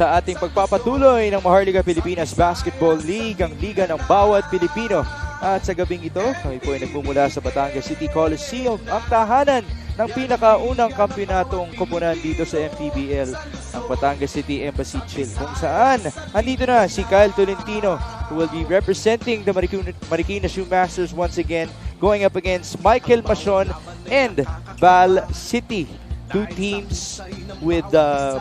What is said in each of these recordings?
Sa ating pagpapatuloy ng Maharlika Pilipinas Basketball League, ang liga ng bawat Pilipino. At sa gabing ito, kami po ay nagmumula sa Batangas City Coliseum, ang tahanan ng pinakaunang kampionatong koponan dito sa MPBL, ang Batangas City Embassy Chill, kung saan andito na si Kyle Tolentino, who will be representing the Marikina Shoemasters once again, going up against Michael Machon and Val City. Two teams with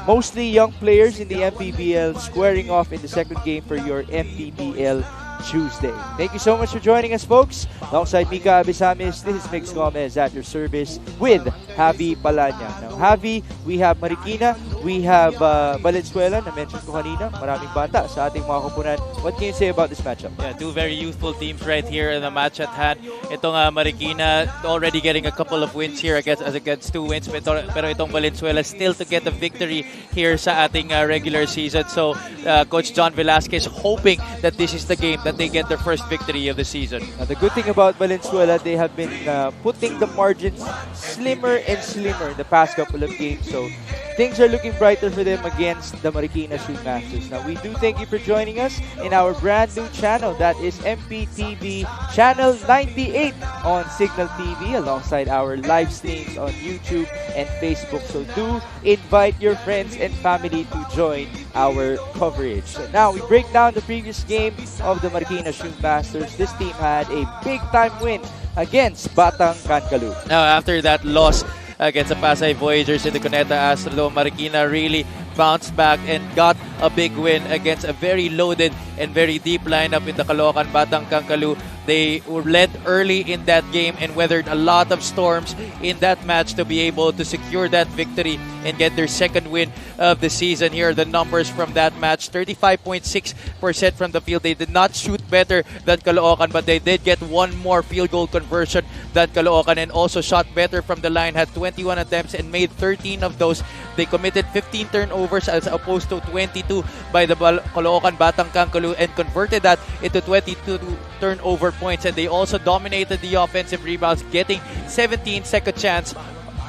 mostly young players in the MPBL squaring off in the second game for your MPBL Tuesday. Thank you so much for joining us, folks. Alongside Mika Abisamis, this is Mix Gomez at your service with Javi Palanya. Now, Javi, we have Marikina, we have Valenzuela, na mention ko kanina, maraming bata sa ating mga koponan. What can you say about this matchup? Yeah, two very youthful teams right here in the match at hand. Itong Marikina already getting a couple of wins here against two wins, pero itong Valenzuela still to get a victory here sa ating regular season. So Coach John Velasquez hoping that this is the game that they get their first victory of the season. Now, the good thing about Valenzuela, they have been putting the margins slimmer and slimmer in the past couple of games. So things are looking brighter for them against the Marikina Shoemasters. Now, we do thank you for joining us in our brand new channel. That is MPTV Channel 98 on Signal TV, alongside our live streams on YouTube and Facebook. So do invite your friends and family to join our coverage. So now we break down the previous game of the Marikina Shoemasters. This team had a big-time win against Batang Caloocan. Now, after that loss against the Pasay Voyagers in the Cuneta Astrodome, Marikina really bounced back and got a big win against a very loaded and very deep lineup in the Caloocan Batang Caloocan. They were led early in that game and weathered a lot of storms in that match to be able to secure that victory and get their second win of the season. Here are the numbers from that match. 35.6% from the field. They did not shoot better than Caloocan, but they did get one more field goal conversion than Caloocan, and also shot better from the line, had 21 attempts and made 13 of those. They committed 15 turnovers as opposed to 22 by the Caloocan Batang Caloocan, and converted that into 22 turnover points. And they also dominated the offensive rebounds, getting 17 second chance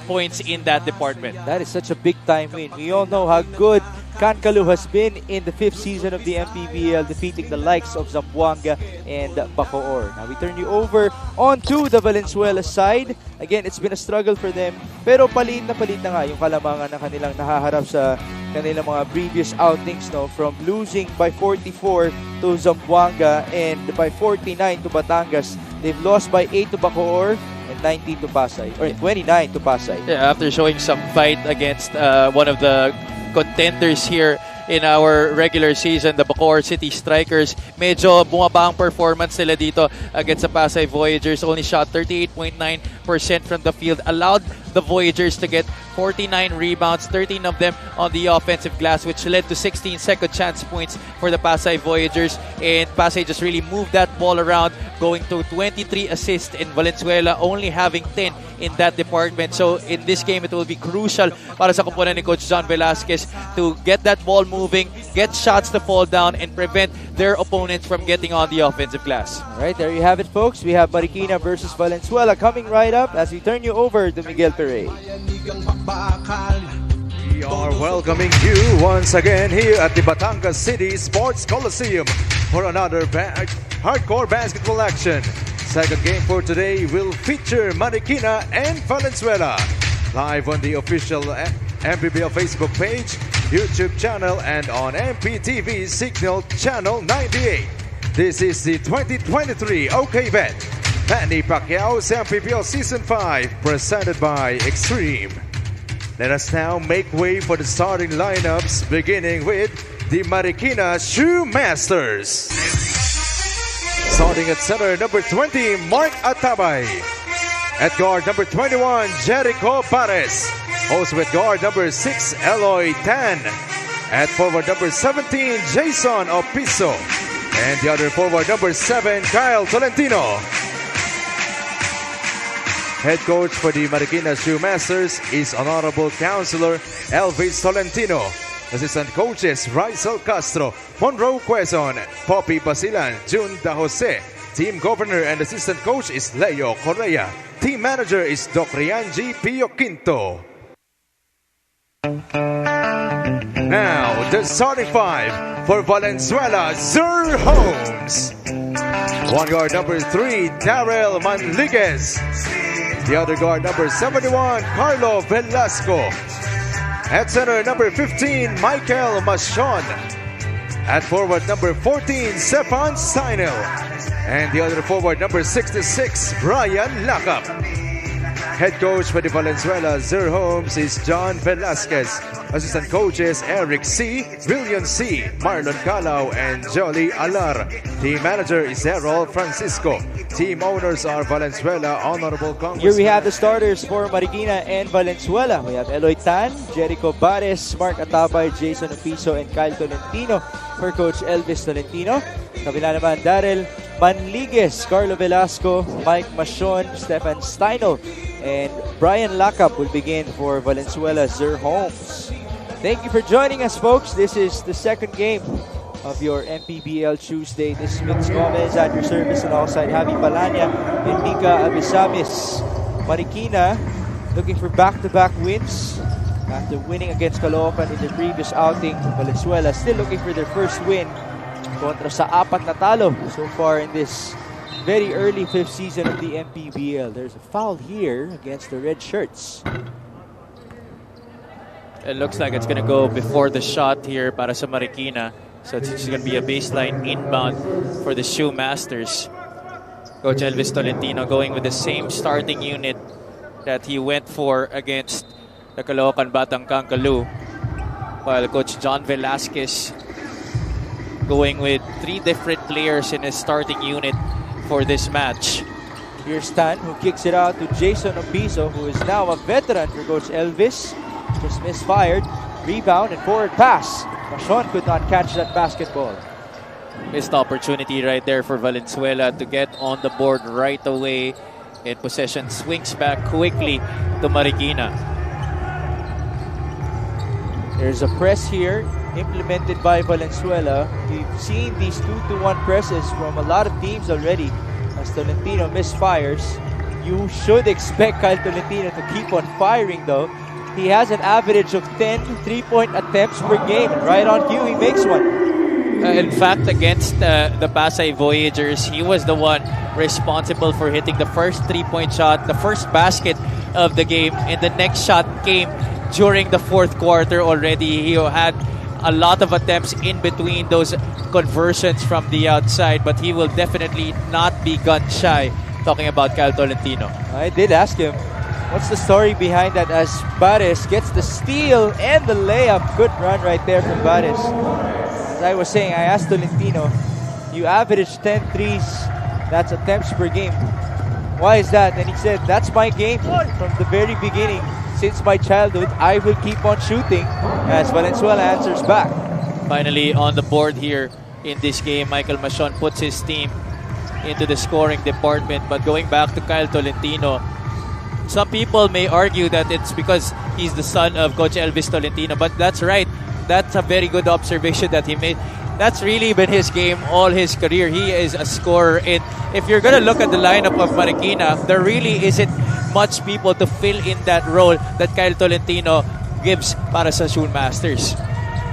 points in that department. That is such a big time win. We all know how good Caloocan has been in the 5th season of the MPBL, defeating the likes of Zamboanga and Bacoor. Now we turn you over onto the Valenzuela side. Again, it's been a struggle for them, pero palit na nga yung kalamangan na kanilang nahaharap sa kanilang mga previous outings, no, from losing by 44 to Zamboanga and by 49 to Batangas. They've lost by 8 to Bacoor and 19 to Pasay, or 29 to Pasay. Yeah, after showing some fight against one of the contenders here in our regular season, the Bacoor City Strikers, medyo bumaba ang performance nila dito against the Pasay Voyagers. Only shot 38.9% from the field, allowed the Voyagers to get 49 rebounds, 13 of them on the offensive glass, which led to 16 second chance points for the Pasay Voyagers. And Pasay just really moved that ball around, going to 23 assists, and Valenzuela only having 10 in that department. So in this game, it will be crucial para sa koponan ni Coach John Velasquez to get that ball moving, get shots to fall down, and prevent their opponents from getting on the offensive glass. All right, there you have it, folks. We have Marikina versus Valenzuela coming right up as we turn you over to Miguel Perez. We are welcoming you once again here at the Batangas City Sports Coliseum for another hardcore basketball action. Second game for today will feature Marikina and Valenzuela. Live on the official MPBL Facebook page, YouTube channel, and on MPTV Signal Channel 98. This is the 2023 OK Bet Manny Pacquiao's MPBL Season 5, presented by Extreme. Let us now make way for the starting lineups, beginning with the Marikina Shoemasters. Starting at center, number 20, Mark Atabay. At guard, number 21, Jericho Pares. Also with guard, number 6, Eloy Tan. At forward, number 17, Jason Opiso. And the other forward, number 7, Kyle Tolentino. Head coach for the Marikina Shoemasters is Honorable Councilor Elvis Tolentino. Assistant coaches, Rysel Castro, Monroe Quezon, Poppy Basilan, June Da Jose. Team governor and assistant coach is Leo Correa. Team manager is Doc Rianji Pio Quinto. Now, the starting five for Valenzuela, Zur Holmes. 1 guard number 3, Darrell Manliguez. The other guard number 71, Carlo Velasco. At center number 15, Michael Machon. At forward number 14, Stefan Steinel. And the other forward number 66, Brian Lakap. Head coach for the Valenzuela Zur Holmes is John Velasquez. Assistant coaches Eric C., William C., Marlon Calao, and Jolly Alar. Team manager is Errol Francisco. Team owners are Valenzuela Honorable Congressman. Here we have the starters for Marikina and Valenzuela. We have Eloy Tan, Jericho Bares, Mark Atabay, Jason Opiso, and Kyle Tolentino for Coach Elvis Tolentino. Kabila naman Darrell Manliguez, Carlo Velasco, Mike Machon, Stefan Steinel, and Brian Lakap will begin for Valenzuela Zur Holmes. Thank you for joining us, folks. This is the second game of your MPBL Tuesday. This is Vince Gomez at your service, and alongside Javi Palanya and Mika Abisamis. Marikina looking for back-to-back wins after winning against Caloocan in their previous outing. Valenzuela still looking for their first win kontra sa 4 na talo so far in this very early 5th season of the MPBL. There's a foul here against the red shirts. It looks like it's going to go before the shot here para sa Marikina. So it's just going to be a baseline inbound for the Shoemasters. Coach Elvis Tolentino going with the same starting unit that he went for against the Caloocan Batang Kankalu. While Coach John Velasquez going with 3 different players in his starting unit for this match. Here's Stan, who kicks it out to Jason Opiso, who is now a veteran for Coach Elvis. Just misfired. Rebound and forward pass. Machon could not catch that basketball. Missed opportunity right there for Valenzuela to get on the board right away. And possession swings back quickly to Marikina. There's a press here implemented by Valenzuela. We've seen these 2-to-1 presses from a lot of teams already. As Tolentino misfires, you should expect Kyle Tolentino to keep on firing though. He has an average of 10 3-point attempts per game. Right on cue, he makes one. In fact, against the Pasay Voyagers, he was the one responsible for hitting the first 3-point shot, the first basket of the game, and the next shot came during the 4th quarter already. He had a lot of attempts in between those conversions from the outside, but he will definitely not be gun shy. Talking about Kyle Tolentino. I did ask him, what's the story behind that, as Bares gets the steal and the layup. Good run right there from Bares. As I was saying, I asked Tolentino, you average 10 threes, that's attempts per game. Why is that? And he said, that's my game from the very beginning. Since my childhood, I will keep on shooting, as Valenzuela answers back. Finally on the board here in this game, Michael Machon puts his team into the scoring department. But going back to Kyle Tolentino, some people may argue that it's because he's the son of Coach Elvis Tolentino, but that's right. That's a very good observation that he made. That's really been his game all his career. He is a scorer. And if you're going to look at the lineup of Marikina, there really isn't much people to fill in that role that Kyle Tolentino gives para sa Shoemasters.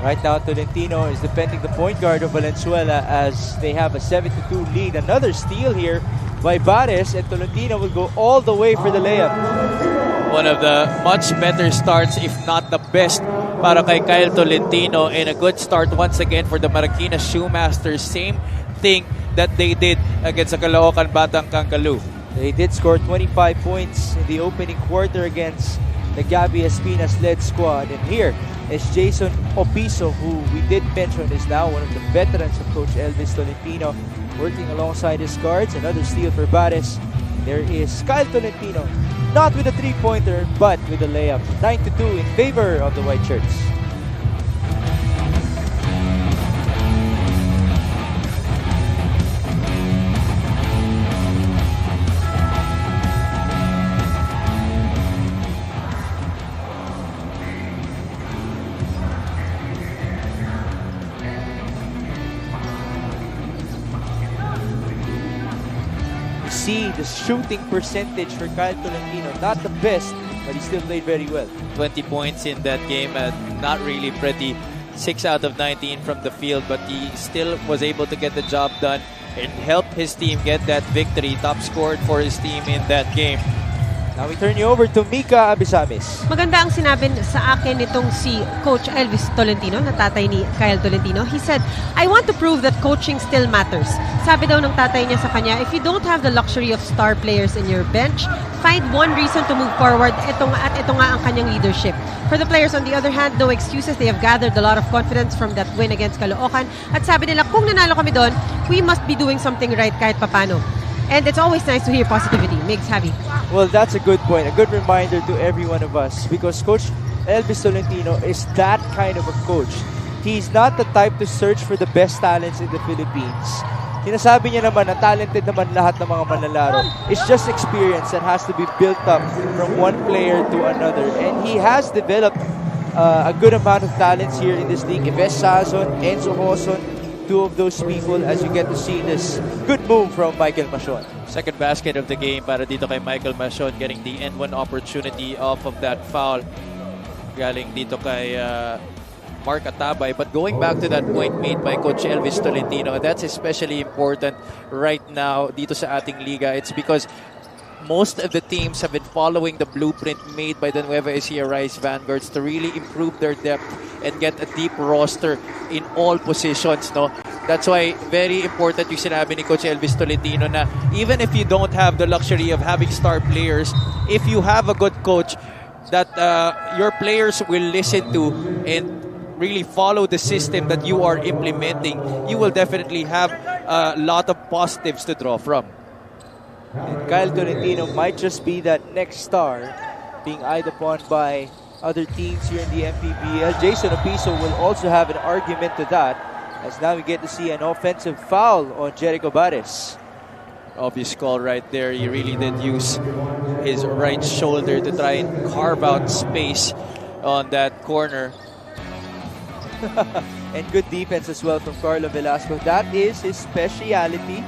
Right now, Tolentino is defending the point guard of Valenzuela as they have a 7-2 lead. Another steal here by Bares, and Tolentino will go all the way for the layup. One of the much better starts, if not the best, para kay Kyle Tolentino, and a good start once again for the Marikina Shoemasters. Same thing that they did against the Caloocan Batang Kankalu. They did score 25 points in the opening quarter against the Gabby Espinas-led squad. And here is Jason Opiso, who we did mention is now one of the veterans of Coach Elvis Tolentino, working alongside his guards. Another steal for Bares. There is Kyle Tolentino, not with a 3-pointer, but with a layup. 9-2 in favor of the White Shirts. See the shooting percentage for Kyle Tolentino. Not the best, but he still played very well. 20 points in that game, not really pretty 6 out of 19 from the field, but he still was able to get the job done and help his team get that victory. Top scored for his team in that game. Now we turn you over to Mika Abisamis. Maganda ang sinabi sa akin nitong si Coach Elvis Tolentino, na tatay ni Kyle Tolentino. He said, I want to prove that coaching still matters. Sabi daw ng tatay niya sa kanya, if you don't have the luxury of star players in your bench, find one reason to move forward. Ito nga ang kanyang leadership. For the players, on the other hand, no excuses. They have gathered a lot of confidence from that win against Caloocan. At sabi nila, kung nanalo kami doon, we must be doing something right kahit papano. And it's always nice to hear positivity. Migs, Javi. Well, that's a good point. A good reminder to every one of us because Coach Elvis Tolentino is that kind of a coach. He's not the type to search for the best talents in the Philippines. Sinasabi niya naman na talented naman lahat ng mga manlalaro. It's just experience that has to be built up from one player to another. And he has developed a good amount of talents here in this league. Ives Sazon, Enzo Hoson, two of those people as you get to see this good move from Michael Machon. Second basket of the game para dito kay Michael Machon, getting the end one opportunity off of that foul. Galing dito kay Mark Atabay. But going back to that point made by Coach Elvis Tolentino, that's especially important right now dito sa ating liga. It's because most of the teams have been following the blueprint made by the Nueva Ecija Rise Vanguards to really improve their depth and get a deep roster in all positions. No, that's why very important yung sinabi ni Coach Elvis Tolentino na even if you don't have the luxury of having star players, if you have a good coach that your players will listen to and really follow the system that you are implementing, you will definitely have a lot of positives to draw from. And Kyle Tolentino might just be that next star being eyed upon by other teams here in the MPBL. Jason Opiso will also have an argument to that as now we get to see an offensive foul on Jericho Bares. Obvious call right there. He really did use his right shoulder to try and carve out space on that corner. And good defense as well from Carlo Velasco. That is his speciality.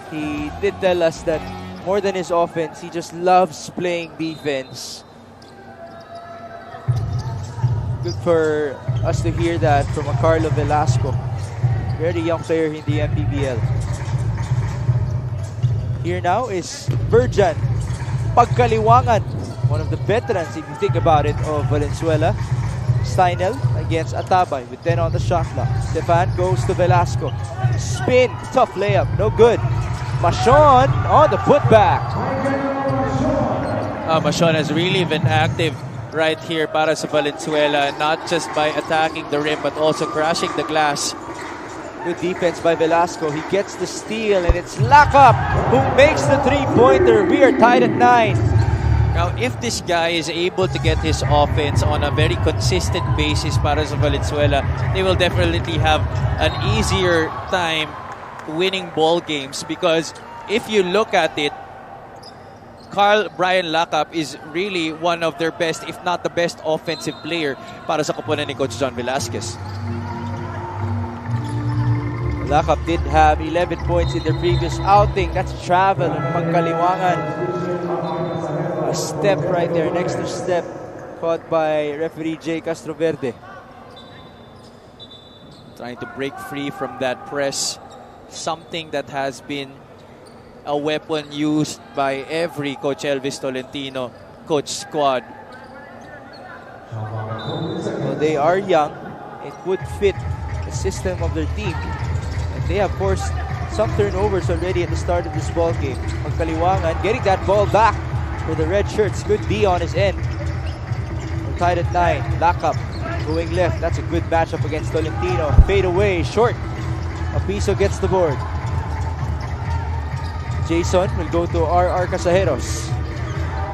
He did tell us that more than his offense, he just loves playing defense. Good for us to hear that from a Carlo Velasco. Very young player in the MPBL. Here now is Virjan Pagkaliwangan, one of the veterans, if you think about it, of Valenzuela. Steinel against Atabay with 10 on the shot clock. Stefan goes to Velasco. Spin, tough layup, no good. Machon on the putback. Machon has really been active right here para sa Valenzuela, not just by attacking the rim but also crashing the glass. Good defense by Velasco. He gets the steal and it's Lockup who makes the three-pointer. We are tied at 9. Now, if this guy is able to get his offense on a very consistent basis para sa Valenzuela, they will definitely have an easier time winning ball games because if you look at it, Carl Brian Lacap is really one of their best, if not the best offensive player para sa koponan ni Coach John Velasquez. Lacap did have 11 points in their previous outing. That's travel on Pagkaliwangan. A step right there, next to step, caught by referee Jay Castroverde. Trying to break free from that press. Something that has been a weapon used by every Coach Elvis Tolentino coach squad. Well, they are young. It would fit the system of their team. And they have forced some turnovers already at the start of this ball game. Pagkaliwangan getting that ball back for the red shirts. Good D on his end. We're tied at 9. Lacap going left. That's a good matchup against Tolentino. Fade away, short. Opiso gets the board. Jason will go to RR Casajeros.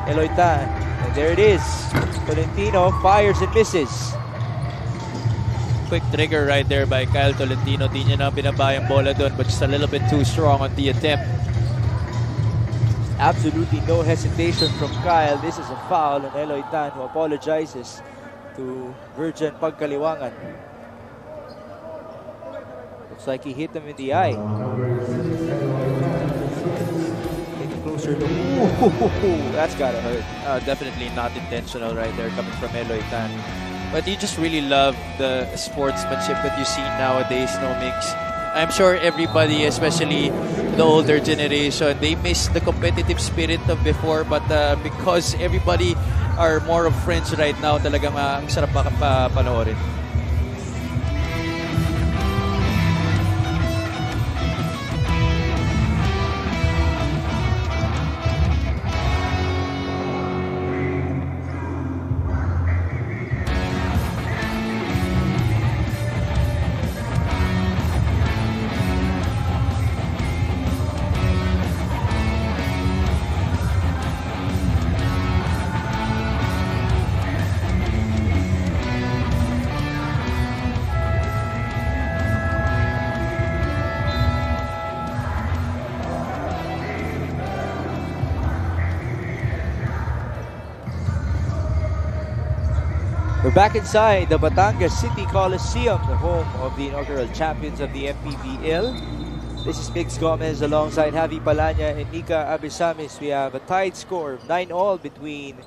Eloy Tan. And there it is. Tolentino fires and misses. Quick trigger right there by Kyle Tolentino. Di niya na binabayang bola doon but just a little bit too strong on the attempt. Absolutely no hesitation from Kyle. This is a foul on Eloy Tan who apologizes to Virjan Pagkaliwangan. Looks like he hit him in the eye. Getting closer to... Ooh, that's gotta hurt. Definitely not intentional right there coming from Eloy Tan. But you just really love the sportsmanship that you see nowadays, no mix. I'm sure everybody, especially the older generation, they miss the competitive spirit of before. But because everybody are more of friends right now, talagang ang sarap panoorin. We're back inside the Batangas City Coliseum, the home of the inaugural champions of the MPBL. This is Mix Gomez alongside Javi Palanya and Nika Abisamis. We have a tied score of 9-all between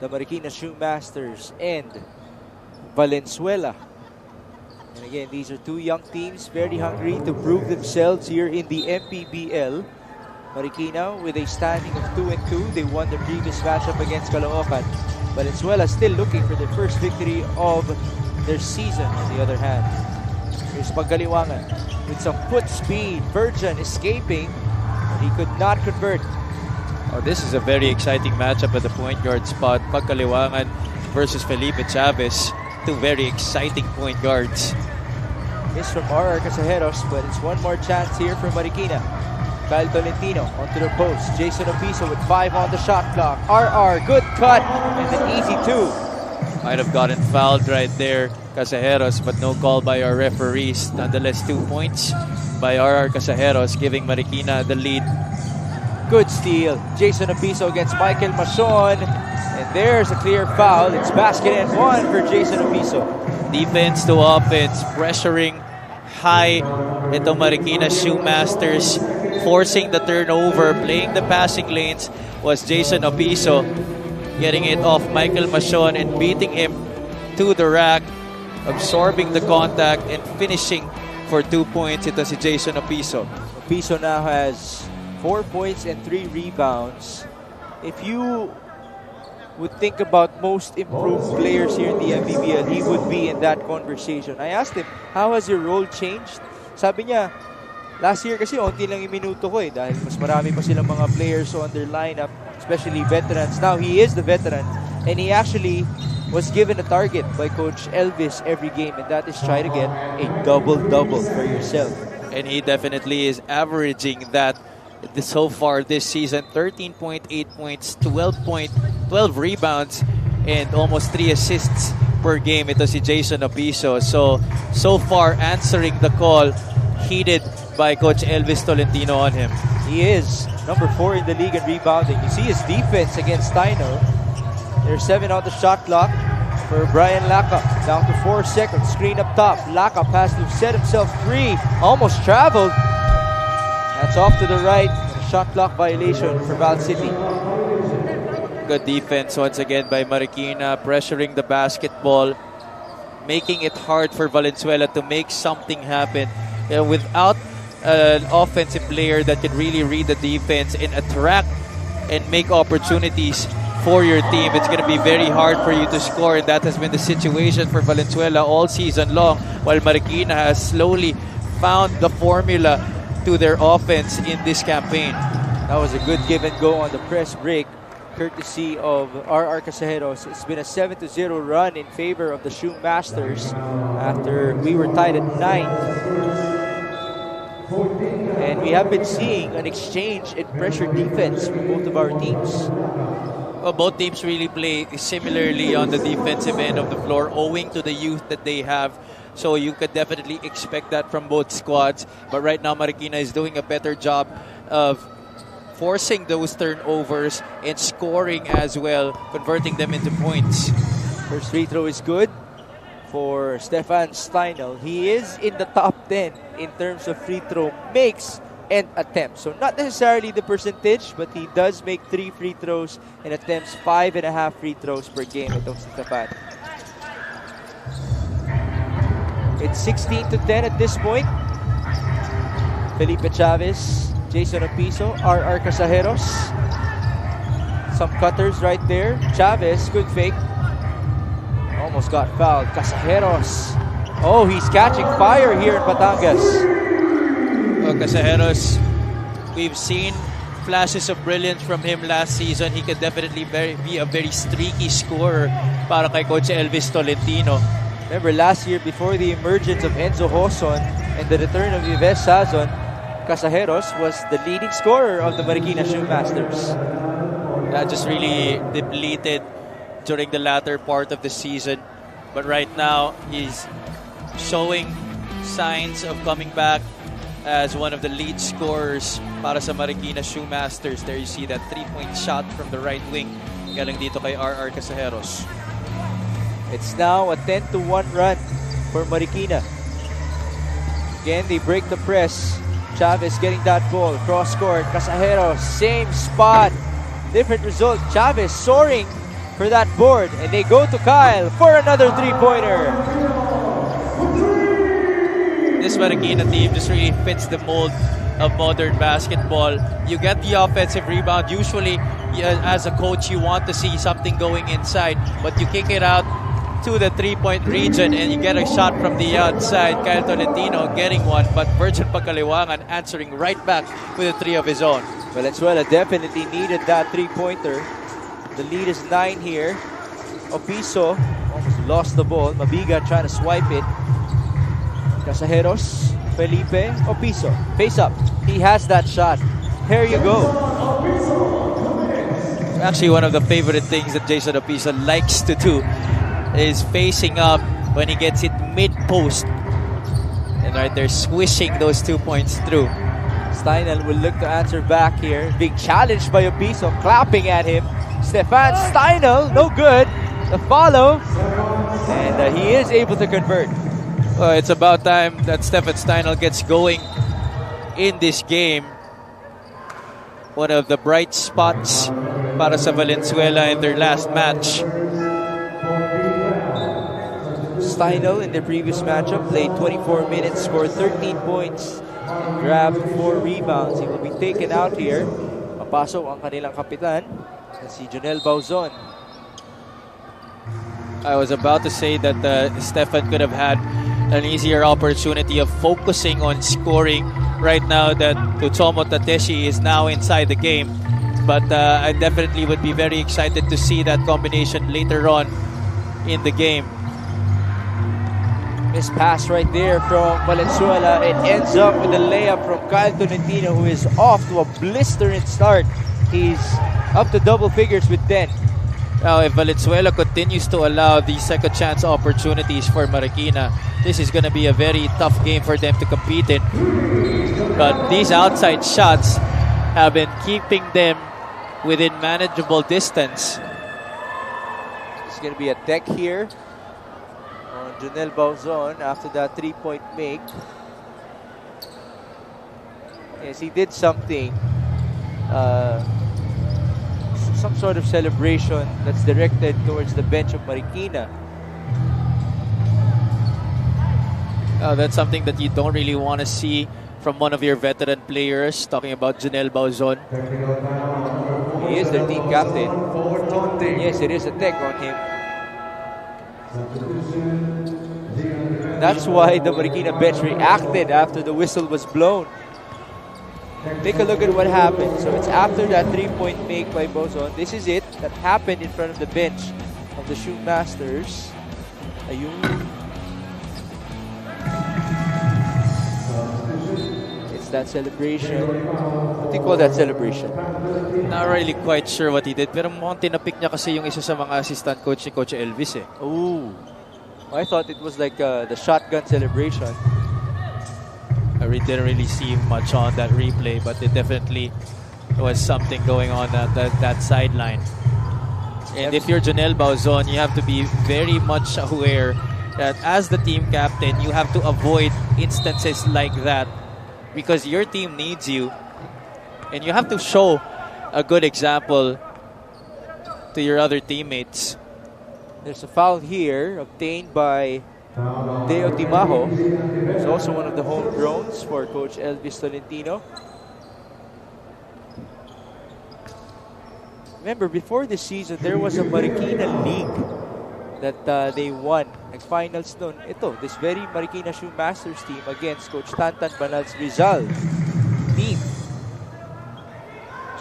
the Marikina Shoemasters and Valenzuela. And again, these are two young teams very hungry to prove themselves here in the MPBL. Marikina with a standing of 2-2. They won the previous matchup against Caloocan. Valenzuela still looking for their first victory of their season on the other hand. Here's Pagkaliwangan with some foot speed. Virgin escaping, but he could not convert. Oh, this is a very exciting matchup at the point guard spot. Pagkaliwangan versus Felipe Chavez. Two very exciting point guards. Miss from RR Casajeros, but it's one more chance here for Marikina. Kyle Tolentino onto the post. Jason Opiso with 5 on the shot clock. RR, good cut, and an easy 2. Might have gotten fouled right there, Casajeros, but no call by our referees. Nonetheless, 2 points by RR Casajeros, giving Marikina the lead. Good steal. Jason Opiso against Michael Mason. And there's a clear foul. It's basket and 1 for Jason Opiso. Defense to offense, pressuring high ito Marikina Shoemasters, forcing the turnover, playing the passing lanes was Jason Opiso, getting it off Michael Machon and beating him to the rack, absorbing the contact and finishing for 2 points. Ito si Jason Opiso. Opiso now has 4 points and 3 rebounds. If you would think about most improved players here in the MPBL, he would be in that conversation. I asked him, how has your role changed? Sabi niya, last year kasi onti lang yung minuto ko dahil mas marami pa silang mga players on their lineup, especially veterans. Now he is the veteran and he actually was given a target by Coach Elvis every game, and that is try to get a double-double for yourself. And he definitely is averaging that so far this season. 13.8 points, 12 rebounds, and almost 3 assists per game. Ito si Jason Opiso. So far answering the call heeded by Coach Elvis Tolentino on him. He is number 4 in the league in rebounding. You see his defense against Steiner. There's 7 on the shot clock for Brian Laca. Down to 4 seconds. Screen up top. Laca has to set himself free. Almost traveled. That's off to the right. A shot clock violation for Val City. Good defense once again by Marikina, pressuring the basketball, making it hard for Valenzuela to make something happen. Without an offensive player that can really read the defense and attract and make opportunities for your team, it's going to be very hard for you to score, and that has been the situation for Valenzuela all season long, while Marikina has slowly found the formula to their offense in this campaign. That was a good give and go on the press break, courtesy of RR Casajeros. It's been a 7-0 run in favor of the Shoemasters after we were tied at 9. And we have been seeing an exchange in pressure defense for both of our teams. Well, both teams really play similarly on the defensive end of the floor, owing to the youth that they have. So you could definitely expect that from both squads. But right now, Marikina is doing a better job of forcing those turnovers and scoring as well, converting them into points. First free throw is good for Stefan Steinel. He is in the top 10 in terms of free throw makes and attempts. So not necessarily the percentage, but he does make 3 free throws and attempts 5.5 free throws per game. Itong si Stefan. It's 16-10 at this point. Felipe Chavez, Jason Opiso, R.R. Casajeros. Some cutters right there. Chavez, good fake. Almost got fouled. Casajeros. Oh, he's catching fire here in Batangas. Well, Casajeros, we've seen flashes of brilliance from him last season. He could definitely be a very streaky scorer para kay Coach Elvis Tolentino. Remember last year, before the emergence of Enzo Hoson and the return of Yves Sazon, Casajeros was the leading scorer of the Marikina Shoemasters. That just really depleted during the latter part of the season. But right now, he's showing signs of coming back as one of the lead scorers para sa Marikina Shoemasters. There you see that 3-point shot from the right wing. Galing dito kay R.R. Casajeros. It's now a 10-1 run for Marikina. Again, they break the press. Chavez getting that ball. Cross court. Casajeros, same spot. Different result. Chavez soaring for that board. And they go to Kyle for another three-pointer. This Marikina team just really fits the mold of modern basketball. You get the offensive rebound. Usually, as a coach, you want to see something going inside, but you kick it out to the three-point region and you get a shot from the outside. Kyle Tolentino getting one, but Virgin Pagkaliwangan answering right back with a three of his own. Valenzuela definitely needed that three-pointer. The lead is 9 here. Opiso almost lost the ball. Mabiga trying to swipe it. Casajeros, Felipe, Opiso. Face up. He has that shot. Here you go. Actually, one of the favorite things that Jason Opiso likes to do is facing up when he gets it mid-post. And right there, swishing those 2 points through. Steinel will look to answer back here. Big challenge by Opiso, clapping at him. Stefan Steinel, no good. The follow. And he is able to convert. Well, it's about time that Stefan Steinel gets going in this game. One of the bright spots para sa Valenzuela in their last match. Steinel in the previous matchup played 24 minutes, scored 13 points, and grabbed 4 rebounds. He will be taken out here. Papasok ang kanilang kapitan, si Jonel Bauzon. I was about to say that Stefan could have had an easier opportunity of focusing on scoring right now that Utsomo Tateshi is now inside the game. But I definitely would be very excited to see that combination later on in the game. Missed pass right there from Valenzuela. It ends up with a layup from Kyle Tolentino, who is off to a blistering start. He's up to double figures with 10. Now, if Valenzuela continues to allow these second chance opportunities for Marikina, this is going to be a very tough game for them to compete in. But these outside shots have been keeping them within manageable distance. It's going to be a deck here on Jonel Bauzon after that three-point make. Yes, he did something. Some sort of celebration that's directed towards the bench of Marikina. That's something that you don't really want to see from one of your veteran players. Talking about Jonel Bauzon. He is their team captain. Yes, it is a tech on him. That's why the Marikina bench reacted after the whistle was blown. Take a look at what happened. So it's after that three-point make by Bauzon. This is it that happened in front of the bench of the Shoemasters. Ayun. It's that celebration. What do you call that celebration? Not really quite sure what he did, pero mukhang tinapik niya kasi yung isa sa mga assistant coach ni Coach Elvis eh. Ooh. I thought it was like the shotgun celebration. I didn't really see much on that replay, but it definitely was something going on at that sideline. And if you're Jonel Bauzon, you have to be very much aware that as the team captain, you have to avoid instances like that because your team needs you. And you have to show a good example to your other teammates. There's a foul here obtained by Deo Timajo is also one of the homegrowns for Coach Elvis Tolentino. Remember, before this season, there was a Marikina League that they won. Nag-finals nun. Ito, this very Marikina Shoemasters team against Coach Tantan Banal's Rizal team.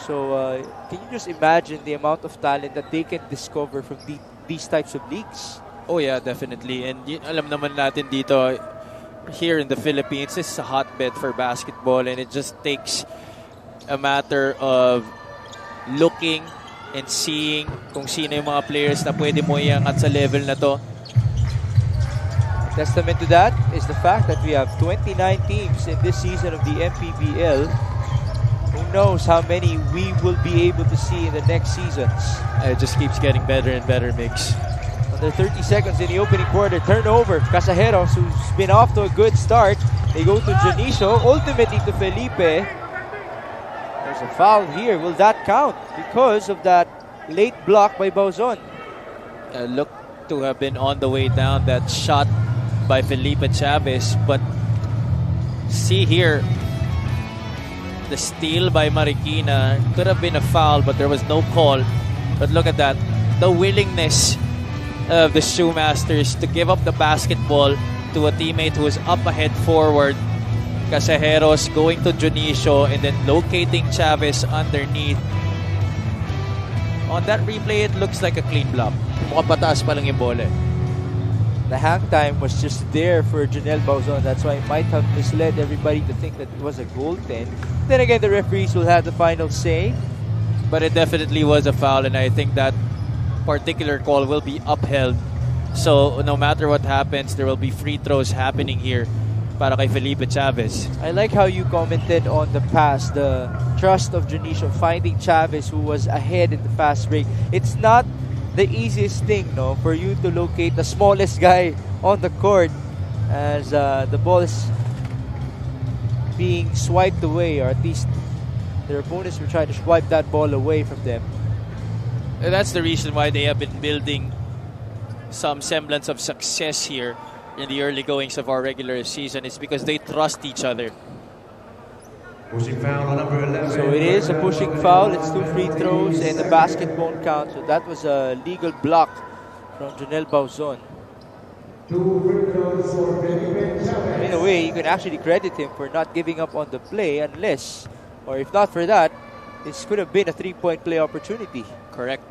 So, can you just imagine the amount of talent that they can discover from these types of leagues? Oh yeah, definitely. And alam naman natin dito, here in the Philippines, this is a hotbed for basketball, and it just takes a matter of looking and seeing kung sino yung mga players na pwede mo iangat sa level na to. Testament to that is the fact that we have 29 teams in this season of the MPBL. Who knows how many we will be able to see in the next seasons. It just keeps getting better and better, Mix. Under 30 seconds in the opening quarter, turnover. Casajeros, who's been off to a good start. They go to Janicio, ultimately to Felipe. There's a foul here. Will that count? Because of that late block by Bauzon. Looked to have been on the way down, that shot by Felipe Chavez. But see here, the steal by Marikina could have been a foul, but there was no call. But look at that, the willingness of the Shoemasters to give up the basketball to a teammate who is up ahead forward. Casajeros going to Junicio and then locating Chavez underneath. On that replay, it looks like a clean block. Mukhang pataas pa lang yung bola. The hang time was just there for Janelle Bauzon. That's why it might have misled everybody to think that it was a goaltend. Then again, the referees will have the final say. But it definitely was a foul, and I think that particular call will be upheld. So no matter what happens, there will be free throws happening here para kay Felipe Chavez. I like how you commented on the pass, the trust of Janicio finding Chavez, who was ahead in the fast break. It's not the easiest thing, no, for you to locate the smallest guy on the court as the ball is being swiped away, or at least their opponents will try to swipe that ball away from them. And that's the reason why they have been building some semblance of success here in the early goings of our regular season. It's because they trust each other. Pushing foul on number 11. So it is a pushing foul. It's 2 free throws and the basket won't count. So that was a legal block from Janelle Bauzon. 2 free throws for Felipe Chavez. In a way, you can actually credit him for not giving up on the play, unless, or if not for that, this could have been a 3-point play opportunity. Correct.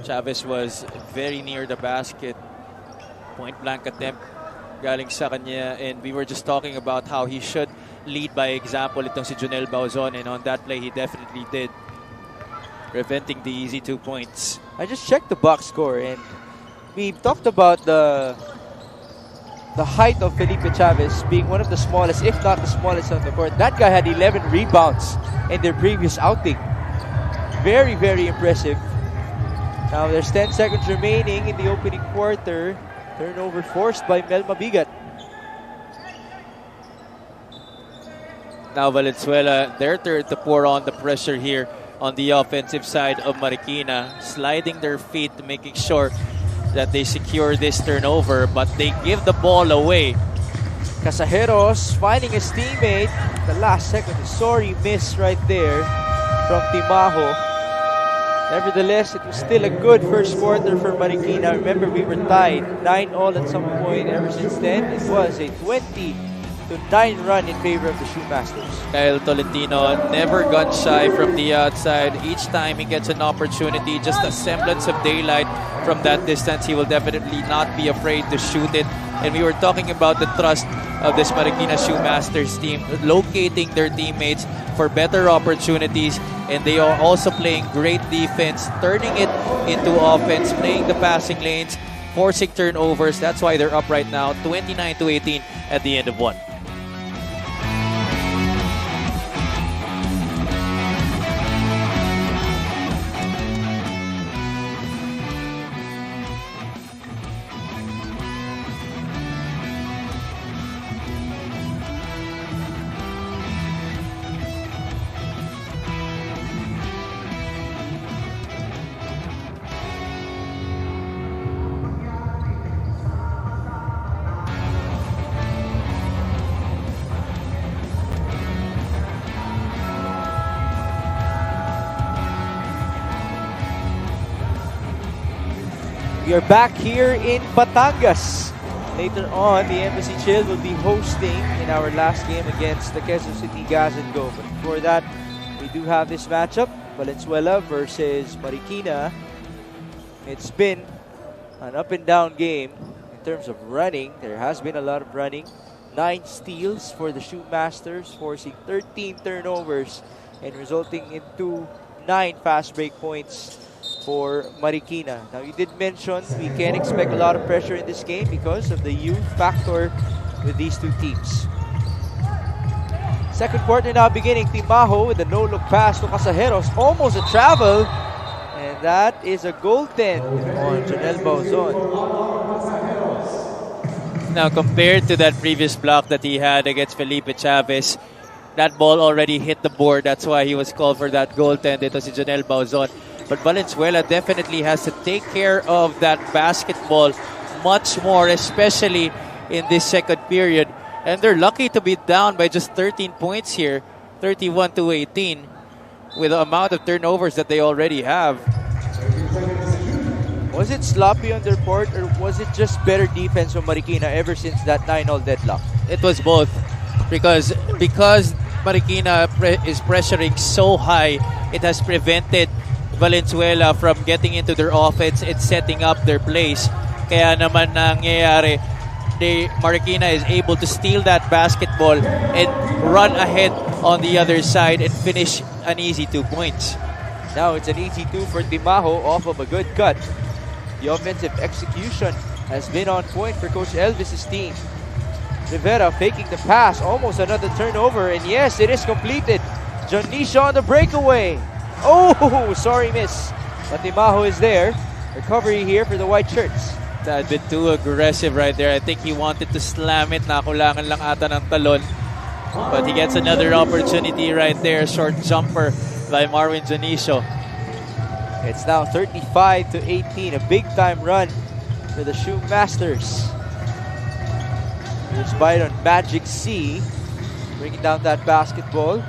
Chavez was very near the basket. Point blank attempt galing sa kanya, and we were just talking about how he should lead by example itong si Janelle Bauzon, and on that play he definitely did, preventing the easy 2 points. I just checked the box score, and we talked about the height of Felipe Chavez being one of the smallest, if not the smallest on the court. That guy had 11 rebounds in their previous outing. Very, very impressive. Now there's 10 seconds remaining in the opening quarter. Turnover forced by Mel Mabigat. Now Valenzuela, their turn to pour on the pressure here on the offensive side of Marikina, sliding their feet, making sure that they secure this turnover, but they give the ball away. Casajeros finding his teammate. The last second, sorry miss right there from Timajo. Nevertheless, it was still a good first quarter for Marikina. Remember, we were tied 9-all at some point. Ever since then, it was a 20-9 run in favor of the Shoemasters. Kyle Tolentino never gone shy from the outside. Each time he gets an opportunity, just a semblance of daylight from that distance, he will definitely not be afraid to shoot it. And we were talking about the trust of this Marikina Shoemasters team, locating their teammates for better opportunities, and they are also playing great defense, turning it into offense, playing the passing lanes, forcing turnovers. That's why they're up right now, 29-18 at the end of one. We are back here in Batangas. Later on, the Embassy Chill will be hosting in our last game against the Quezon City Gas and Go. But before that, we do have this matchup, Valenzuela versus Marikina. It's been an up and down game in terms of running. There has been a lot of running. 9 steals for the Shoemasters, forcing 13 turnovers and resulting into 9 fast break points for Marikina. Now, you did mention we can expect a lot of pressure in this game because of the youth factor with these two teams. Second quarter now beginning. Timaho with a no-look pass to Casajeros. Almost a travel. And that is a goaltend on Jonel Bauzon. Now, compared to that previous block that he had against Felipe Chavez, that ball already hit the board. That's why he was called for that goaltend. It was Jonel Bauzon. But Valenzuela definitely has to take care of that basketball much more, especially in this second period. And they're lucky to be down by just 13 points here, 31-18, with the amount of turnovers that they already have. Was it sloppy on their part, or was it just better defense from Marikina ever since that 9-0 deadlock? It was both. Because Marikina is pressuring so high, it has prevented Valenzuela from getting into their offense and setting up their plays. Kaya naman nangyayari, Marikina is able to steal that basketball and run ahead on the other side and finish an easy 2 points. Now it's an easy 2 for Timaho off of a good cut. The offensive execution has been on point for Coach Elvis's team. Rivera faking the pass, almost another turnover, and yes, it is completed. Janisha on the breakaway. Oh, sorry miss. But Timaho is there. Recovery here for the white shirts. That bit too aggressive right there. I think he wanted to slam it. Nakulangan lang ata ng talon. But he gets another opportunity right there. Short jumper by Marwin Janisho. It's now 35-18. A big-time run for the Shoemasters. Here's Byron Magic C bringing down that basketball.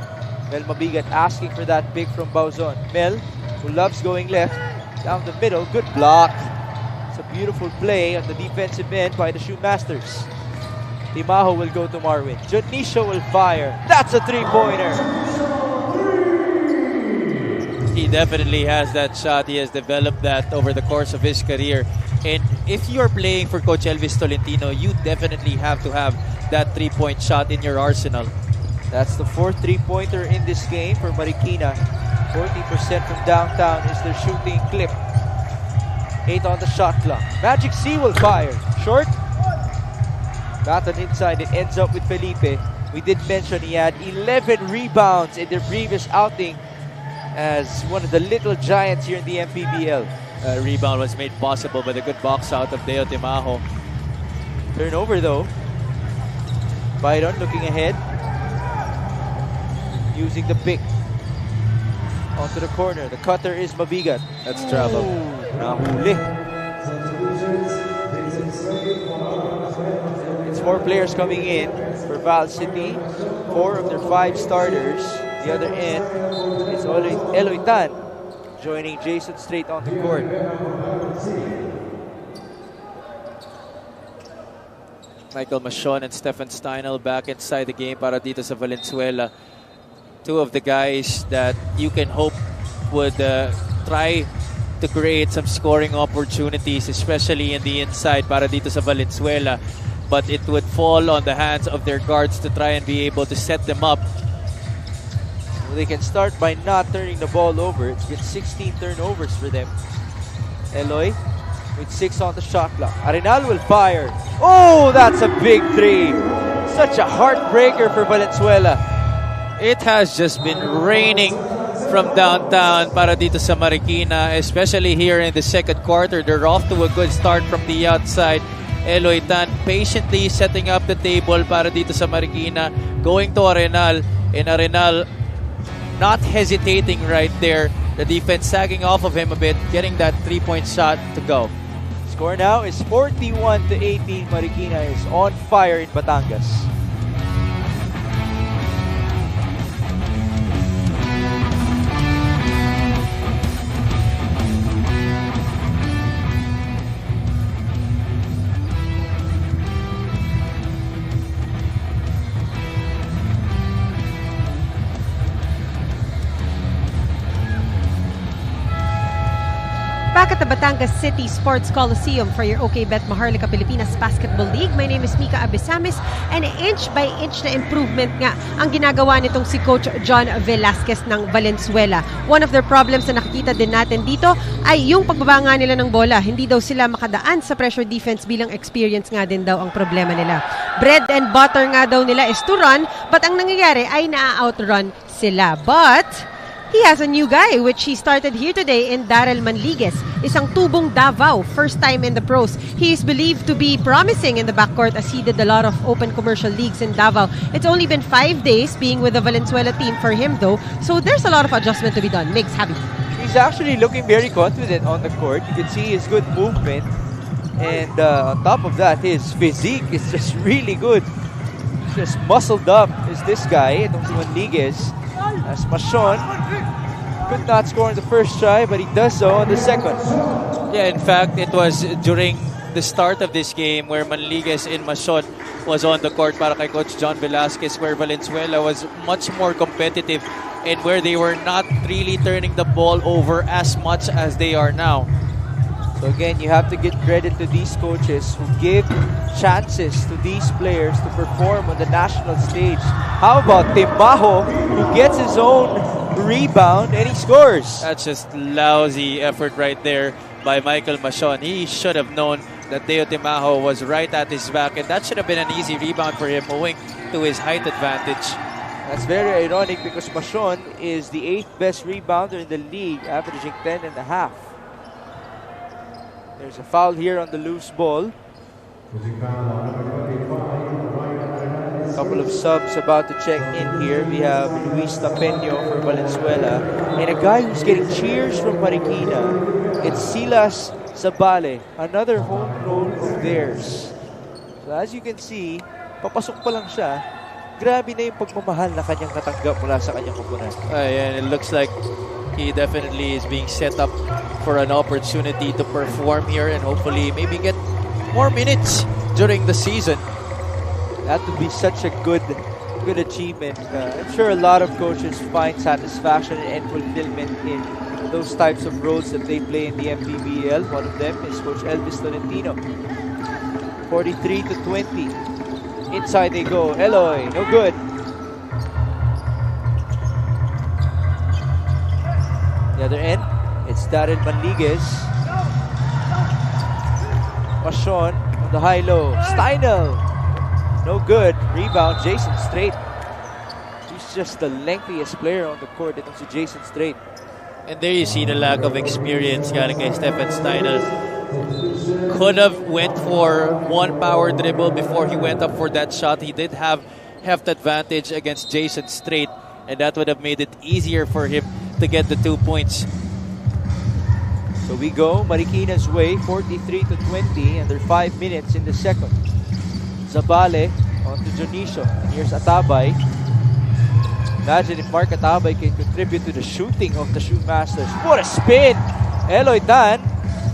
Mel Mabigat asking for that pick from Bauzon. Mel, who loves going left, down the middle. Good block. It's a beautiful play on the defensive end by the Shoemasters. Timaho will go to Marwin. Janisho will fire. That's a three-pointer. He definitely has that shot. He has developed that over the course of his career. And if you're playing for Coach Elvis Tolentino, you definitely have to have that three-point shot in your arsenal. That's the 4th three-pointer in this game for Marikina. 40% from downtown is their shooting clip. 8 on the shot clock. Magic C will fire. Short. Batted inside. It ends up with Felipe. We did mention he had 11 rebounds in their previous outing as one of the little giants here in the MPBL. Rebound was made possible by the good box out of Deo Timaho. Turnover though. Byron looking ahead. Using the pick. Onto the corner. The cutter is Mabigat. That's trouble. Nahuli. It's 4 players coming in for Val City. 4 of their 5 starters. The other end is Eloy Tan joining Jason straight on the court. Michael Machon and Stefan Steinel back inside the game para dito sa Valenzuela. 2 of the guys that you can hope would try to create some scoring opportunities, especially in the inside para dito sa Valenzuela. But it would fall on the hands of their guards to try and be able to set them up. They can start by not turning the ball over. It's been 16 turnovers for them. Eloy with 6 on the shot clock. Arenal will fire. Oh, that's a big 3. Such a heartbreaker for Valenzuela. It has just been raining from downtown para dito sa Marikina, especially here in the second quarter. They're off to a good start from the outside. Eloy Tan patiently setting up the table para dito sa Marikina, going to Arenal, and Arenal not hesitating right there. The defense sagging off of him a bit, getting that 3-point shot to go. Score now is 41-18. Marikina is on fire in Batangas. Back at the Batangas City Sports Coliseum for your OK Bet Maharlika Pilipinas Basketball League. My name is Mika Abesamis, and inch by inch na improvement nga ang ginagawa nitong si Coach John Velasquez ng Valenzuela. One of their problems na nakikita din natin dito ay yung pagbaba nga nila ng bola. Hindi daw sila makadaan sa pressure defense bilang experience nga din daw ang problema nila. Bread and butter nga daw nila is to run, but ang nangyayari ay na-outrun sila. But he has a new guy, which he started here today in Darrell Manligues. Isang tubong Davao, first time in the pros. He is believed to be promising in the backcourt as he did a lot of open commercial leagues in Davao. It's only been 5 days being with the Valenzuela team for him though, so there's a lot of adjustment to be done. Migs, Javi. He's actually looking very confident on the court. You can see his good movement. And on top of that, his physique is just really good. Just muscled up is this guy, itong si Manligues. As Machon could not score in the first try, but he does so on the second. Yeah, in fact, it was during the start of this game where Manligues and Machon was on the court para kay Coach John Velasquez, where Valenzuela was much more competitive and where they were not really turning the ball over as much as they are now. So again, you have to give credit to these coaches who give chances to these players to perform on the national stage. How about Timbajo, who gets his own rebound and he scores? That's just lousy effort right there by Michael Machon. He should have known that Teo Timajo was right at his back, and that should have been an easy rebound for him owing to his height advantage. That's very ironic because Machon is the 8th best rebounder in the league, averaging 10.5. There's a foul here on the loose ball. A couple of subs about to check in here. We have Luis Tapeño for Valenzuela. And a guy who's getting cheers from Marikina. It's Silas Sabale, another homegrown of theirs. So as you can see, papasok pa lang siya. Grabe na yung pagmamahal na kanyang natanggap mula sa kanyang koponan. And it looks like he definitely is being set up for an opportunity to perform here and hopefully maybe get more minutes during the season. That would be such a good achievement. I'm sure a lot of coaches find satisfaction and fulfillment in those types of roles that they play in the MPBL. One of them is Coach Elvis Tolentino. 43-20. Inside they go. Eloy, no good. The other end, it's Darrell Manligues. Machon on the high-low. Steinel, no good. Rebound, Jason Strait. He's just the lengthiest player on the court. Itong si Jason Strait. And there you see the lack of experience galing kay Stephen Steinel. Could have went for one power dribble before he went up for that shot. He did have heft advantage against Jason Strait, and that would have made it easier for him to get the 2 points. So we go Marikina's way, 43-20, and they're 5 minutes in the second. Zabale on to Jonicio. And here's Atabay. Imagine if Mark Atabay can contribute to the shooting of the Shoemasters. What a spin! Eloy Dan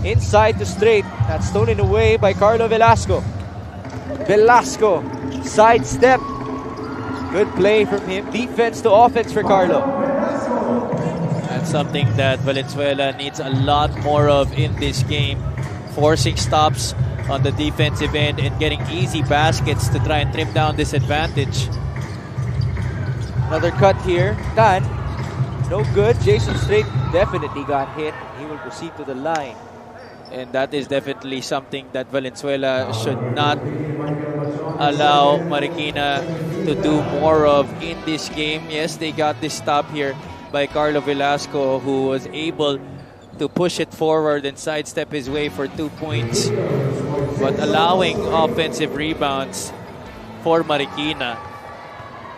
inside to Strait. That's stolen away by Carlo Velasco. Velasco, sidestep. Good play from him. Defense to offense for Carlo. That's something that Valenzuela needs a lot more of in this game. Forcing stops on the defensive end and getting easy baskets to try and trim down this advantage. Another cut here. Dan, no good. Jason Strait definitely got hit. He will proceed to the line. And that is definitely something that Valenzuela should not allow Marikina to do more of in this game. Yes, they got this stop here by Carlo Velasco, who was able to push it forward and sidestep his way for 2 points. But allowing offensive rebounds for Marikina,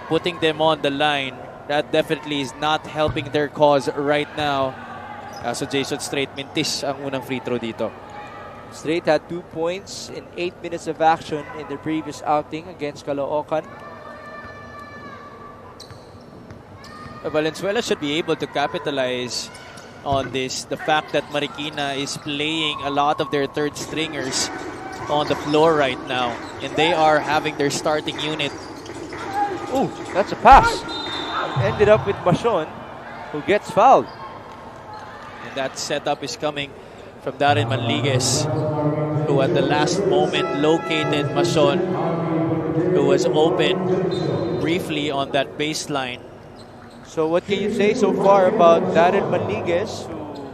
putting them on the line, that definitely is not helping their cause right now. So Jason Strait mintis ang unang free throw dito. Strait had 2 points in 8 minutes of action in their previous outing against Caloocan. Valenzuela should be able to capitalize on this. The fact that Marikina is playing a lot of their third stringers on the floor right now, and they are having their starting unit. Ooh, that's a pass. Ended up with Machon, who gets fouled. And that setup is coming from Darren Manligues, who at the last moment located Mason, who was open briefly on that baseline. So what can you say so far about Darren Manligues, who,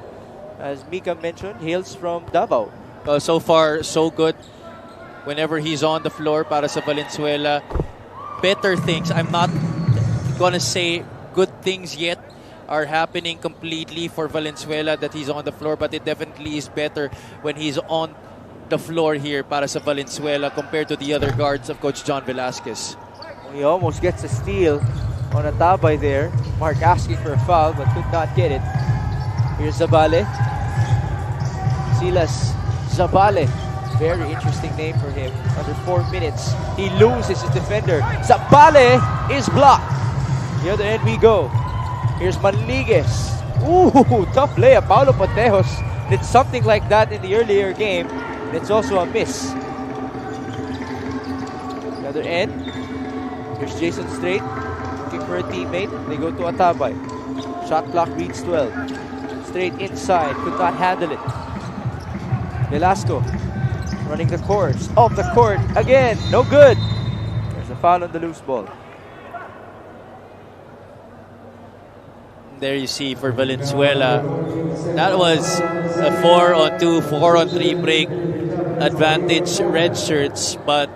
as Mika mentioned, hails from Davao? So far, so good. Whenever he's on the floor para sa Valenzuela, better things. I'm not gonna say good things yet are happening completely for Valenzuela that he's on the floor, but it definitely is better when he's on the floor here para sa Valenzuela compared to the other guards of Coach John Velasquez. He almost gets a steal on a tabay there. Mark asking for a foul but could not get it. Here's Zabale. Silas Zabale. Very interesting name for him. Under 4 minutes. He loses his defender. Zabale is blocked. The other end we go. Here's Manligues. Ooh, tough layup. Paulo Potejos did something like that in the earlier game. And it's also a miss. The other end. Here's Jason Strait. Looking for a teammate. They go to Atabay. Shot clock reads 12. Strait inside. Could not handle it. Velasco running the course. Off the court. Again. No good. There's a foul on the loose ball. There you see for Valenzuela, that was a 4-on-2, 4-on-3 break advantage, red shirts, but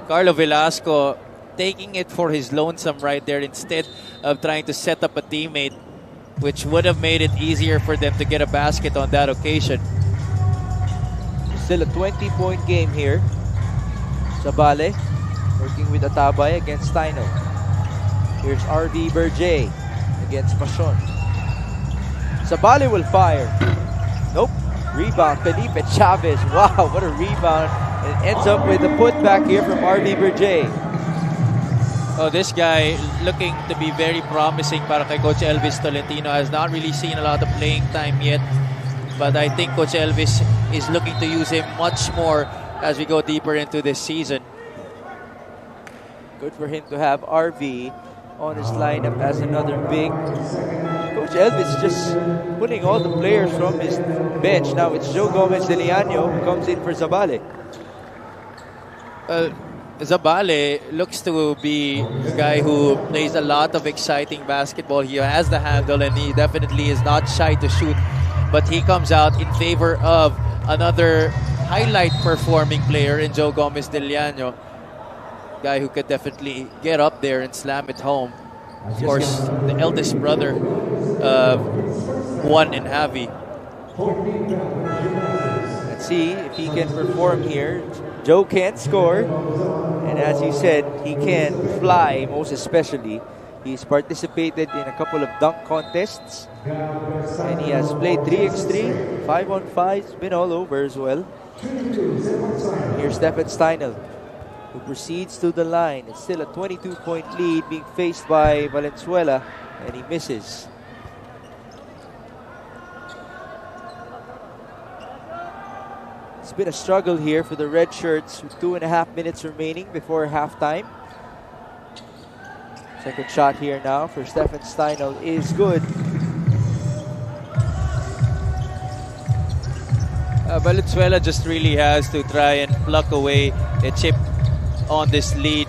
Carlo Velasco taking it for his lonesome right there instead of trying to set up a teammate, which would have made it easier for them to get a basket on that occasion. Still a 20-point game here. Zabale working with Atabay against Steino. Here's RV Berjay against Mason. Zabale will fire. Nope. Rebound, Felipe Chavez. Wow, what a rebound. And it ends up with a putback here from RV Berjay. Oh, this guy looking to be very promising para kay Coach Elvis Tolentino. Has not really seen a lot of playing time yet. But I think Coach Elvis is looking to use him much more as we go deeper into this season. Good for him to have RV on his lineup as another big. Coach Elvis just putting all the players from his bench. Now it's Joe Gomez de Leano who comes in for Zabale. Zabale looks to be a guy who plays a lot of exciting basketball. He has the handle and he definitely is not shy to shoot. But he comes out in favor of another highlight performing player in Joe Gomez de Leano. Guy who could definitely get up there and slam it home. Of course, the eldest brother of Juan and Javi. Let's see if he can perform here. Joe can't score. And as you said, he can fly, most especially. He's participated in a couple of dunk contests. And he has played 3x3, 5-on-5. He's been all over as well. Here's Stephen Steinel, who proceeds to the line. It's still a 22-point lead being faced by Valenzuela, and he misses. It's been a struggle here for the red shirts with 2.5 minutes remaining before halftime. Second shot here now for Stephen Steinel is good. Valenzuela just really has to try and pluck away a chip on this lead.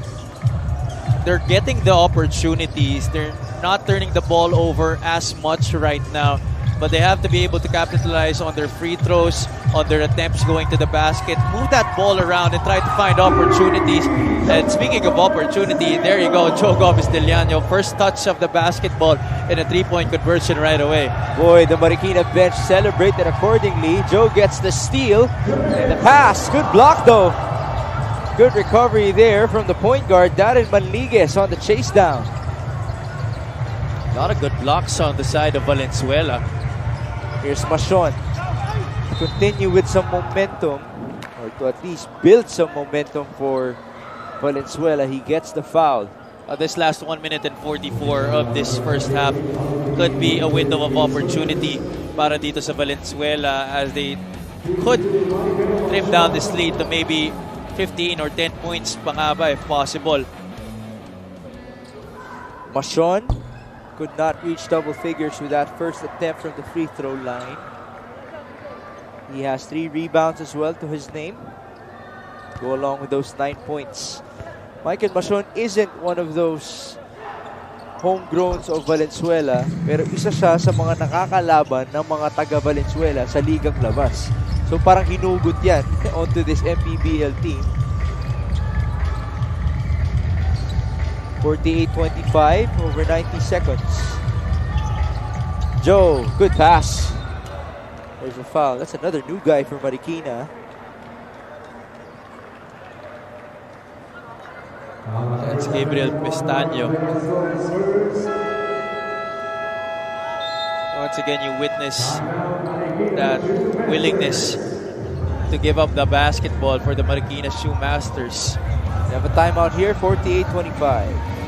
They're getting the opportunities. They're not turning the ball over as much right now, but they have to be able to capitalize on their free throws, on their attempts going to the basket, move that ball around and try to find opportunities. And speaking of opportunity, there you go, Joe Gomez de Leano, first touch of the basketball and a three-point conversion right away. Boy, the Marikina bench celebrated accordingly. Joe gets the steal and the pass. Good block though. Good recovery there from the point guard, Darren Manligues on the chase down. A lot of good blocks on the side of Valenzuela. Here's Mason. Continue with some momentum, or to at least build some momentum for Valenzuela. He gets the foul. This last 1 minute and 44 of this first half could be a window of opportunity para dito sa Valenzuela as they could trim down this lead to maybe 15 or 10 points pa nga ba if possible. Mason could not reach double figures with that first attempt from the free throw line. He has 3 rebounds as well to his name. Go along with those 9 points. Michael Machon isn't one of those homegrowns of Valenzuela, pero isa siya sa mga nakakalaban ng mga taga Valenzuela sa ligang labas. So parang hinugot yan onto this MPBL team. 48-25 over 90 seconds. Joe, good pass. There's a foul. That's another new guy for Marikina. That's Gabriel Pestaño. Once again, you witness that willingness to give up the basketball for the Marikina Shoemasters. They have a timeout here, 48-25.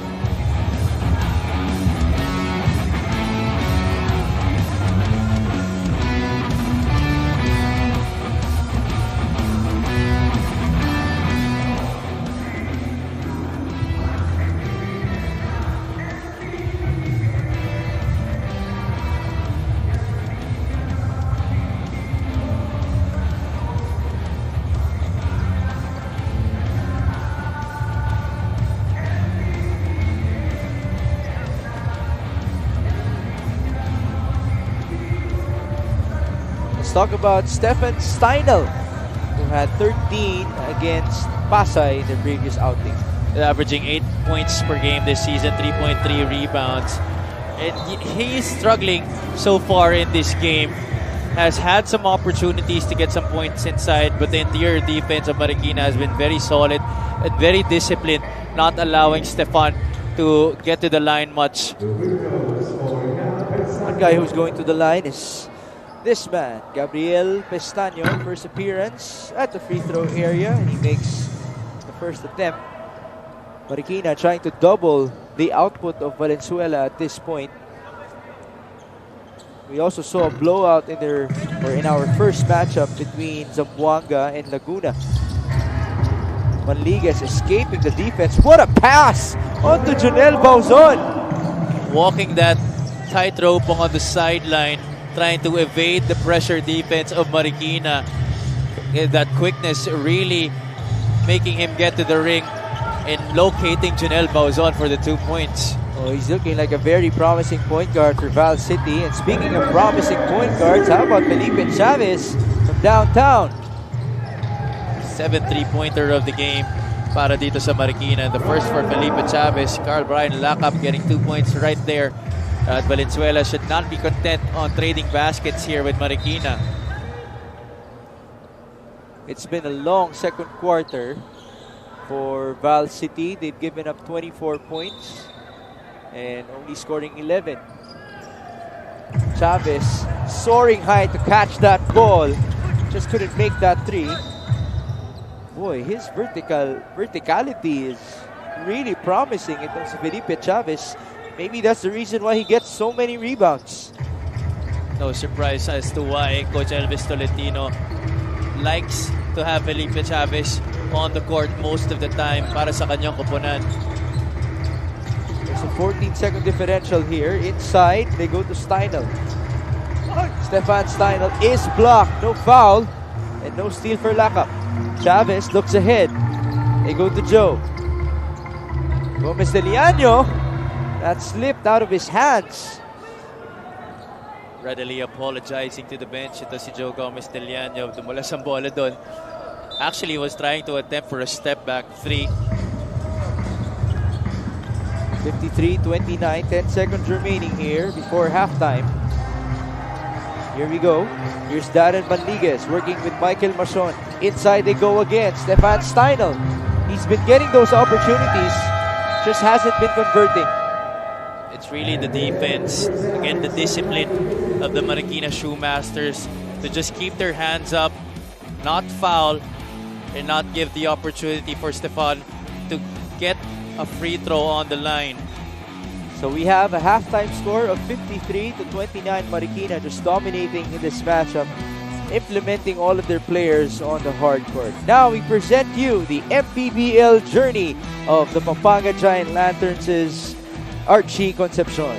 Let's talk about Stefan Steinel, who had 13 against Pasay in the previous outing. Averaging 8 points per game this season, 3.3 rebounds. And he is struggling so far in this game. Has had some opportunities to get some points inside, but the interior defense of Marikina has been very solid and very disciplined, not allowing Stefan to get to the line much. One guy who's going to the line is this man, Gabriel Pestaño, first appearance at the free throw area, and he makes the first attempt. Marikina trying to double the output of Valenzuela at this point. We also saw a blowout in our first matchup between Zamboanga and Laguna. Manliguez escaping the defense. What a pass onto Jonel Bauzon. Walking that tightrope on the sideline, trying to evade the pressure defense of Marikina. That quickness really making him get to the ring and locating Jonel Bauzon for the 2 points. Oh, he's looking like a very promising point guard for Val City. And speaking of promising point guards, how about Felipe Chavez from downtown? 7th 3-pointer of the game para dito sa Marikina. The first for Felipe Chavez. Carl Brian Lacap getting 2 points right there. Valenzuela should not be content on trading baskets here with Marikina. It's been a long second quarter for Val City. They've given up 24 points and only scoring 11. Chavez soaring high to catch that ball. Just couldn't make that 3. Boy, his verticality is really promising. Itong si Felipe Chavez. Maybe that's the reason why he gets so many rebounds. No surprise as to why Coach Elvis Tolentino likes to have Felipe Chavez on the court most of the time para sa kanyang koponan. There's a 14-second differential here. Inside, they go to Steinel. Stefan Steinel is blocked. No foul and no steal for Lacap. Chavez looks ahead. They go to Joe. Gomez de Liano. That slipped out of his hands. Readily apologizing to the bench. Ito si Joe Gomez de Liano. Dumulas ang bola doon. Actually was trying to attempt for a step back 3. 53-29, 10 seconds remaining here before halftime. Here we go. Here's Darren Manliguez working with Michael Machon. Inside they go again. Stefan Steinel. He's been getting those opportunities, just hasn't been converting. It's really the defense, again the discipline of the Marikina Shoemasters to just keep their hands up, not foul, and not give the opportunity for Stefan to get a free throw on the line. So we have a halftime score of 53-29. Marikina just dominating in this matchup, implementing all of their players on the hard court. Now we present you the MPBL journey of the Pampanga Giant Lanterns' Archie Concepcion.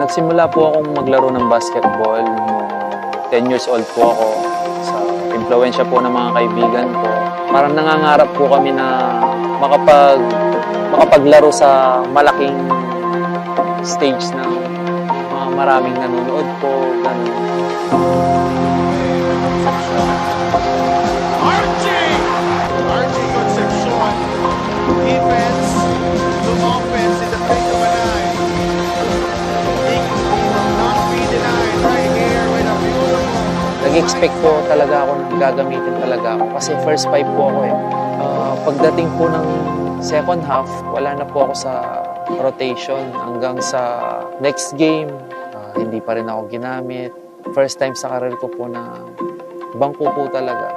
Nagsimula po akong maglaro ng basketball nung 10 years old po ako. Sa impluwensya po ng mga kaibigan ko. Parang nangangarap po kami na makapaglaro sa malaking stage ng mga maraming nanonood po. Ganun. Archie Concepcion, defense to offense in the blink of an eye. He will not be denied right here with a beautiful. Nag-expect po talaga ako na gagamitin talaga ako kasi first five po ako eh. Pagdating po ng second half, wala na po ako sa rotation hanggang sa next game. Hindi pa rin ako ginamit. First time sa career ko po na bangko po talaga.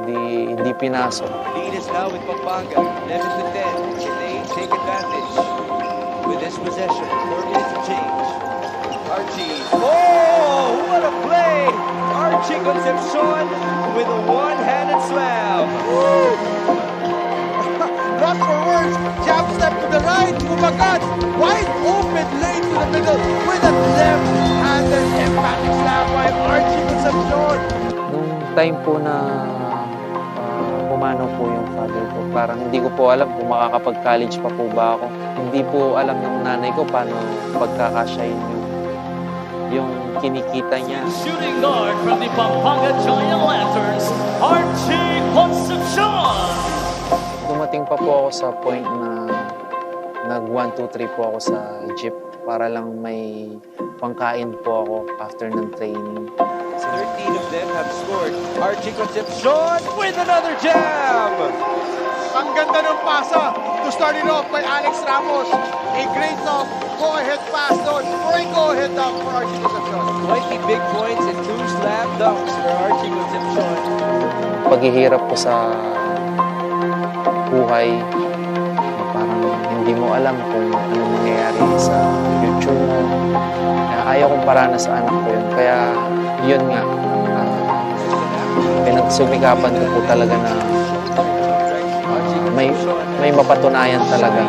Hindi pinasok. Lead is now with Pampanga, 11-10. They take advantage with this possession. 4 minutes to change. Archie. Oh, what a play! Archie Concepcion with a one-handed slam. Lost for words, jab step to the right, Kumagat, wide open lane to the middle with a left-handed emphatic slam by Archie Concepcion. Nung time po na pumanaw po yung father ko, parang hindi ko po alam kung makakapag-college pa po ba ako. Hindi po alam ng nanay ko paano pagkakasyahin yung kinikita niya. Shooting guard from the Pampanga Giant Lanterns, Archie Concepcion. Dumating pa po ako sa point na nag 1, 2, 3 po ako sa jeep para lang may pangkain po ako after ng training. 13 of them have scored. Archie Concepcion with another jam! Ang ganda ng pasa to start it off by Alex Ramos. A great go-ahead pass doon for a go-ahead dunk for Archie Concepcion. 20 big points and 2 slam dunks for Archie Concepcion. Paghihirap ko sa buhay, parang hindi mo alam kung ano mangyayari sa future mo. Kaya ayaw kong paranas sa anak ko yun. Kaya yun nga, pinagsumikapan ko po talaga na may mapatunayan talaga.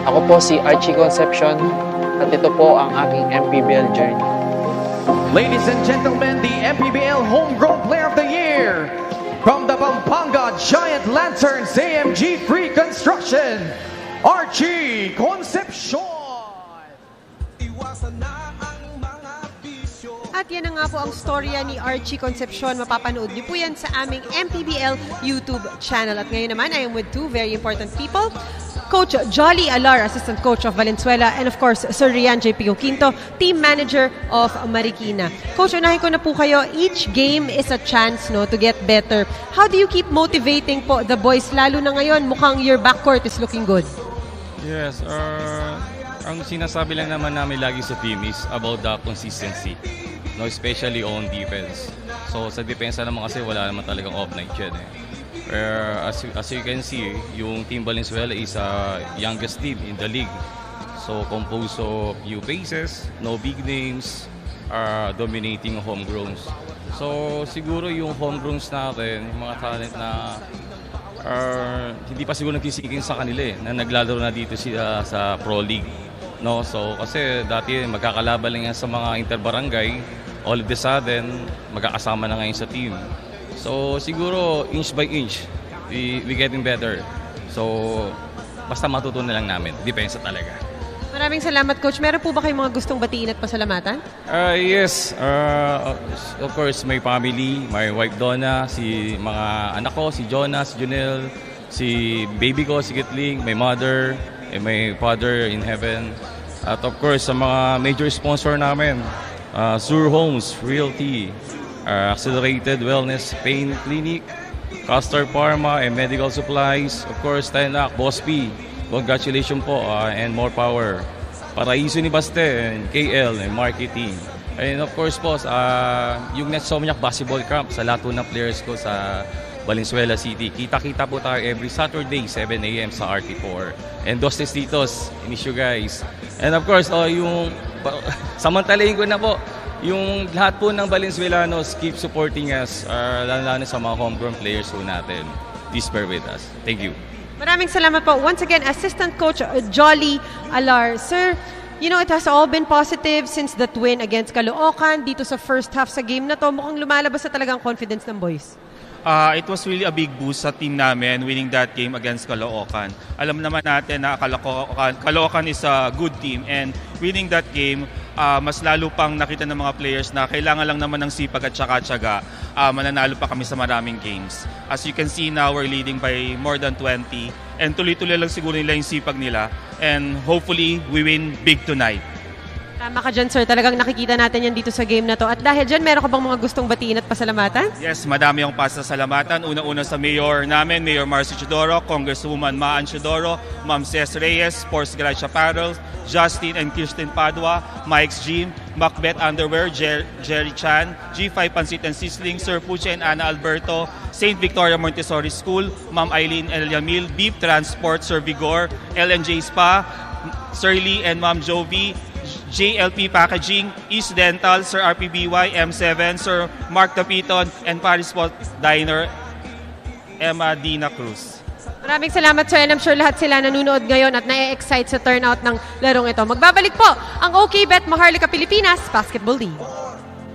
Ako po si Archie Concepcion at ito po ang aking MPBL journey. Ladies and gentlemen, the MPBL Homegrown Player of the Year from the Pampanga Giant Lanterns AMG Free Construction, Archie Concepcion. At yan na nga po ang storya ni Archie Concepcion. Mapapanood niyo po yan sa aming MPBL YouTube channel. At ngayon naman, I am with two very important people. Coach Jolly Alar, Assistant Coach of Valenzuela, and of course, Sir Rian J. Pio Quinto, Team Manager of Marikina. Coach, unahin ko na po kayo. Each game is a chance to get better. How do you keep motivating po the boys? Lalo na ngayon, mukhang your backcourt is looking good. Yes, ang sinasabi lang naman namin lagi sa team is about the consistency. No, especially on defense. So sa depensa naman kasi wala naman talagang off night yan eh. As you can see, yung Team Valenzuela is youngest team in the league. So composed of few faces, no big names, are dominating homegrowns. So siguro yung homegrowns natin, yung mga talent na hindi pa siguro nagsisikin sa kanila eh, na naglalaro na dito sila sa Pro League. No, so kasi dati magkakalaban lang yan sa mga interbarangay, all of a sudden magkakasama na ngayon sa team. So siguro inch by inch we getting better. So basta matutunan lang namin, depensa talaga. Maraming salamat, Coach. Meron po ba kayong mga gustong batiin at pasalamatan? Yes, of course my family, my wife Donna, si mga anak ko, si Jonas, si Junel, si baby ko, si Kitling, my mother, and my father in heaven. At of course sa mga major sponsor namin, Sur Homes, Realty, Accelerated Wellness Pain Clinic, Castor Pharma and Medical Supplies, of course Tenac, Boss P, congratulations po and more power. Paraiso ni Baste and KL and marketing. And of course po, yung Netsomniac Basketball Camp sa lahat ng players ko sa Valenzuela City. Kita-kita po tayo every Saturday, 7 a.m. sa RT4. And Dos Testitos, miss you guys. And of course, yung samantalahin ko na po, yung lahat po ng Valenzuelanos, keep supporting us, lalo sa mga homegrown players po natin. Please bear with us. Thank you. Maraming salamat po. Once again, Assistant Coach Jolly Alar. Sir, you know, it has all been positive since that win against Caloocan. Dito sa first half sa game na to, mukhang lumalabas na talagang confidence ng boys. It was really a big boost sa team namin winning that game against Caloocan. Alam naman natin na Caloocan is a good team and winning that game, mas lalo pang nakita ng mga players na kailangan lang naman ng sipag at tsaka-tsaga, mananalo pa kami sa maraming games. As you can see now, we're leading by more than 20 and tuloy-tuloy lang siguro nila yung sipag nila and hopefully we win big tonight. Tama ka dyan, sir. Talagang nakikita natin yan dito sa game na to. At dahil dyan, meron ka bang mga gustong batiin at pasalamatan? Yes, madami akong pasasalamatan. Una-una sa mayor namin, Mayor Marcy Chodoro, Congresswoman Maan Chodoro, Ma'am Ces Reyes, Sports Garage Apparel, Justin and Kirsten Padua, Mike's Gym, Macbeth Underwear, Jerry Chan, G5 Pansit and Sizzling, Sir Puche and Ana Alberto, St. Victoria Montessori School, Ma'am Eileen Eliamil, Beep Transport, Sir Vigor, LNJ Spa, Sir Lee and Ma'am Jovi, JLP Packaging, East Dental, Sir RPBY, M7, Sir Mark Tapiton, and Paris Spot Diner, Emma Dina Cruz. Maraming salamat, sir. And I'm sure lahat sila nanonood ngayon at na-excite sa turnout ng larong ito. Magbabalik po ang OKBet Maharlika Pilipinas Basketball League.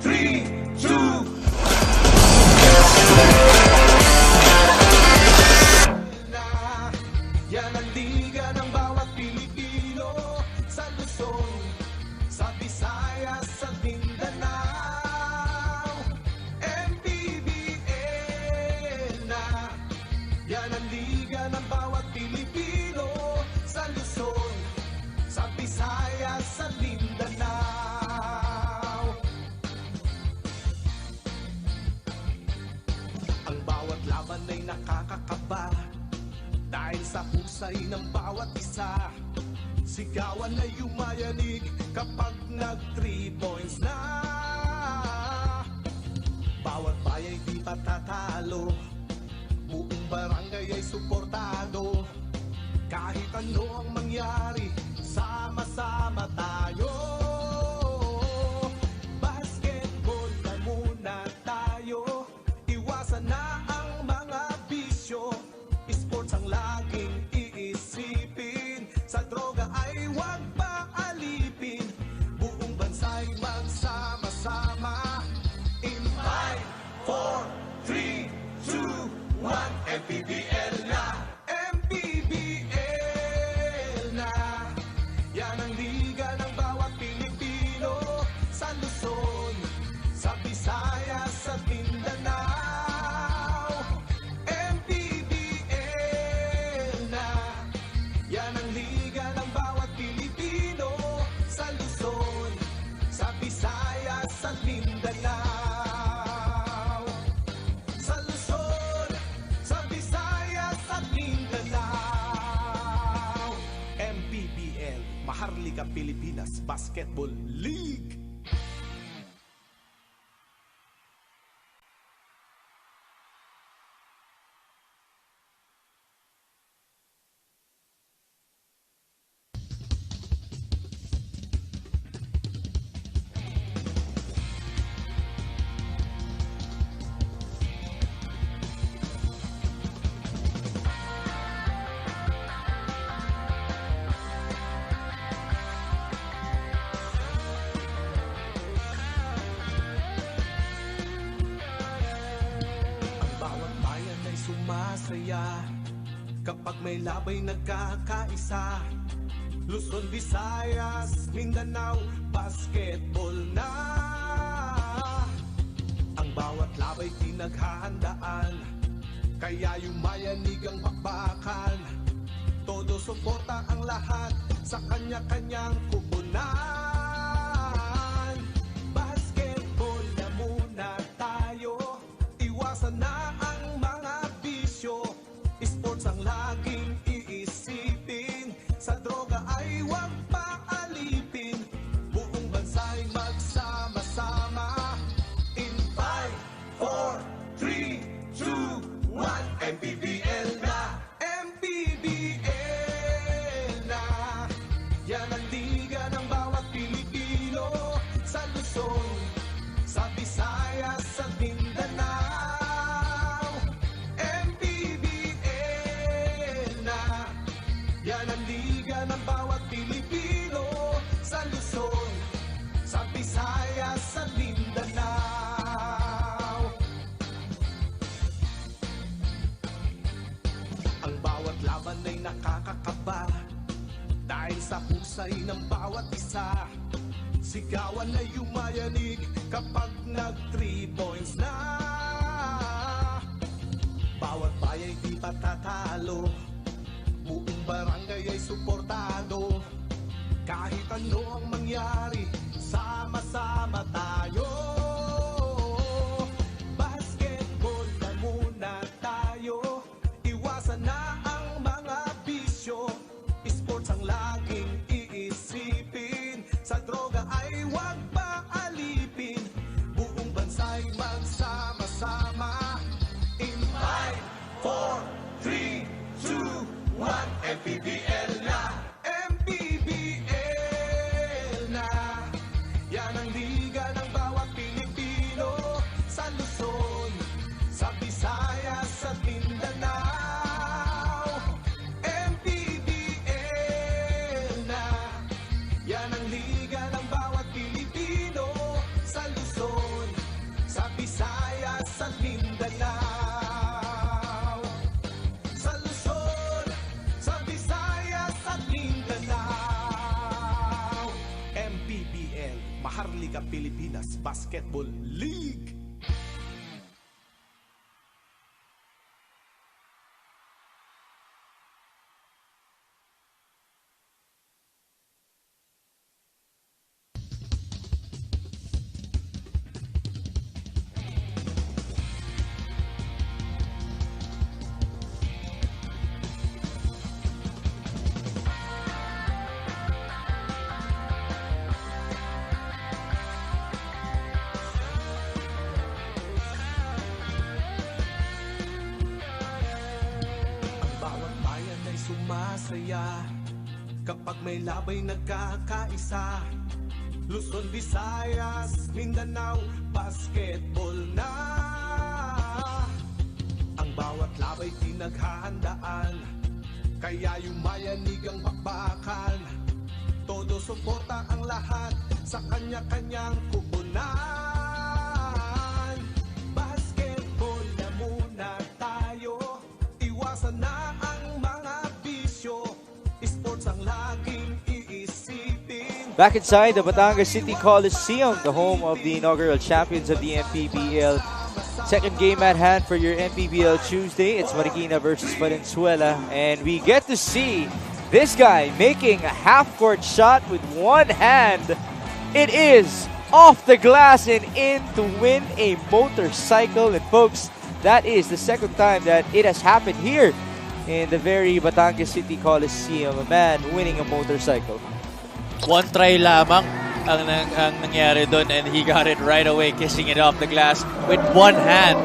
3, 2, yan ang liga ng bawat Pilipino sa Luzon, sa Visayas, sa Mindanao. MPBL na, yan ang liga ng bawat Pilipino sa Luzon, sa Visayas, sa Mindanao. Ang bawat laban ay nakakakaba dahil sa husay ng bawat isa. Sigawan ay yumayanig kapag nag 3 points na. Bawat bayay di patatalo, buong barangay ay suportado. Kahit ano ang mangyari, sama-sama tayo. Basketball na muna tayo, iwasan na ang mga bisyo. Sports ang laging iisipin, sa droga ay huwag paalipin. Buong bansa'y magsama-sama. In 5, 4, 3, 2, 1, MPBL na, MPBL na. Yan ang liga ng bawat Pilipino sa Luzon, sa Visayas, sa Mindanao. Yan ang liga ng bawat Pilipino sa Luzon, sa Visayas at Mindanao. Sa Luzon, sa Visayas at Mindanao. MPBL, Maharlika Pilipinas Basketball League. Sumasaya kapag may labay nagkakaisa. Luzon, Visayas, Mindanao, basketball na. Ang bawat labay pinaghahandaan, kaya yumayanig ang bakbakan. Todo suporta ang lahat sa kanya-kanyang kupunan. Basketball na muna tayo, iwasan na ang mga bisyo. Sports ang laging iisipin, sa droga ay huwag paalipin. Buong bansa'y magsama-sama. In 5, 4, 3, 2, 1, MPBL na, MPBL na. Yan ang liga ng bawat Pilipino sa Luzon, sa Visayas, sa Mindanao. MPBL na, nakakakaba dahil sa husay ng bawat isa. Sigawan na yumayanig kapag nag 3 points na. Bawat bayay di patatalo, buong barangay ay suportado. Kahit ano ang mangyari, sama-sama tayo. Basketball na muna tayo, iwasan na ang mga bisyo. Sports ang laging iisipin, sa droga ay huwag paalipin. Buong bansa'y magsama-sama. In 5, 4, 3, 2, 1, MPBL na, MPBL na. Yan ang liga ng bawat Pilipino, sa Luzon, sa Visayas at Mindanao. MPBL na. Yan ang liga ng bawat Pilipino, sa Luzon, sa Visayas at Mindanao. Sa Luzon, sa Visayas at Mindanao. MPBL, Maharlika Pilipinas Basketball League. Sumasaya kapag may labay nagkakaisa. Luzon, Visayas, Mindanao, basketball na. Ang bawat labay pinaghahandaan, kaya yumayanig ang bakbakan. Todo suporta ang lahat sa kanya-kanyang kupunan. Basketball na muna tayo, iwasan na ang mga bisyo. Sports ang laging iisipin. Back inside the Batangas City Coliseum, the home of the inaugural champions of the MPBL. Second game at hand for your MPBL Tuesday. It's Marikina versus Valenzuela, and we get to see this guy making a half-court shot with one hand. It is off the glass and in to win a motorcycle. And folks, that is the second time that it has happened here in the very Batangas City Coliseum. A man winning a motorcycle. One try lamang ang nangyari doon, and he got it right away, kissing it off the glass with one hand.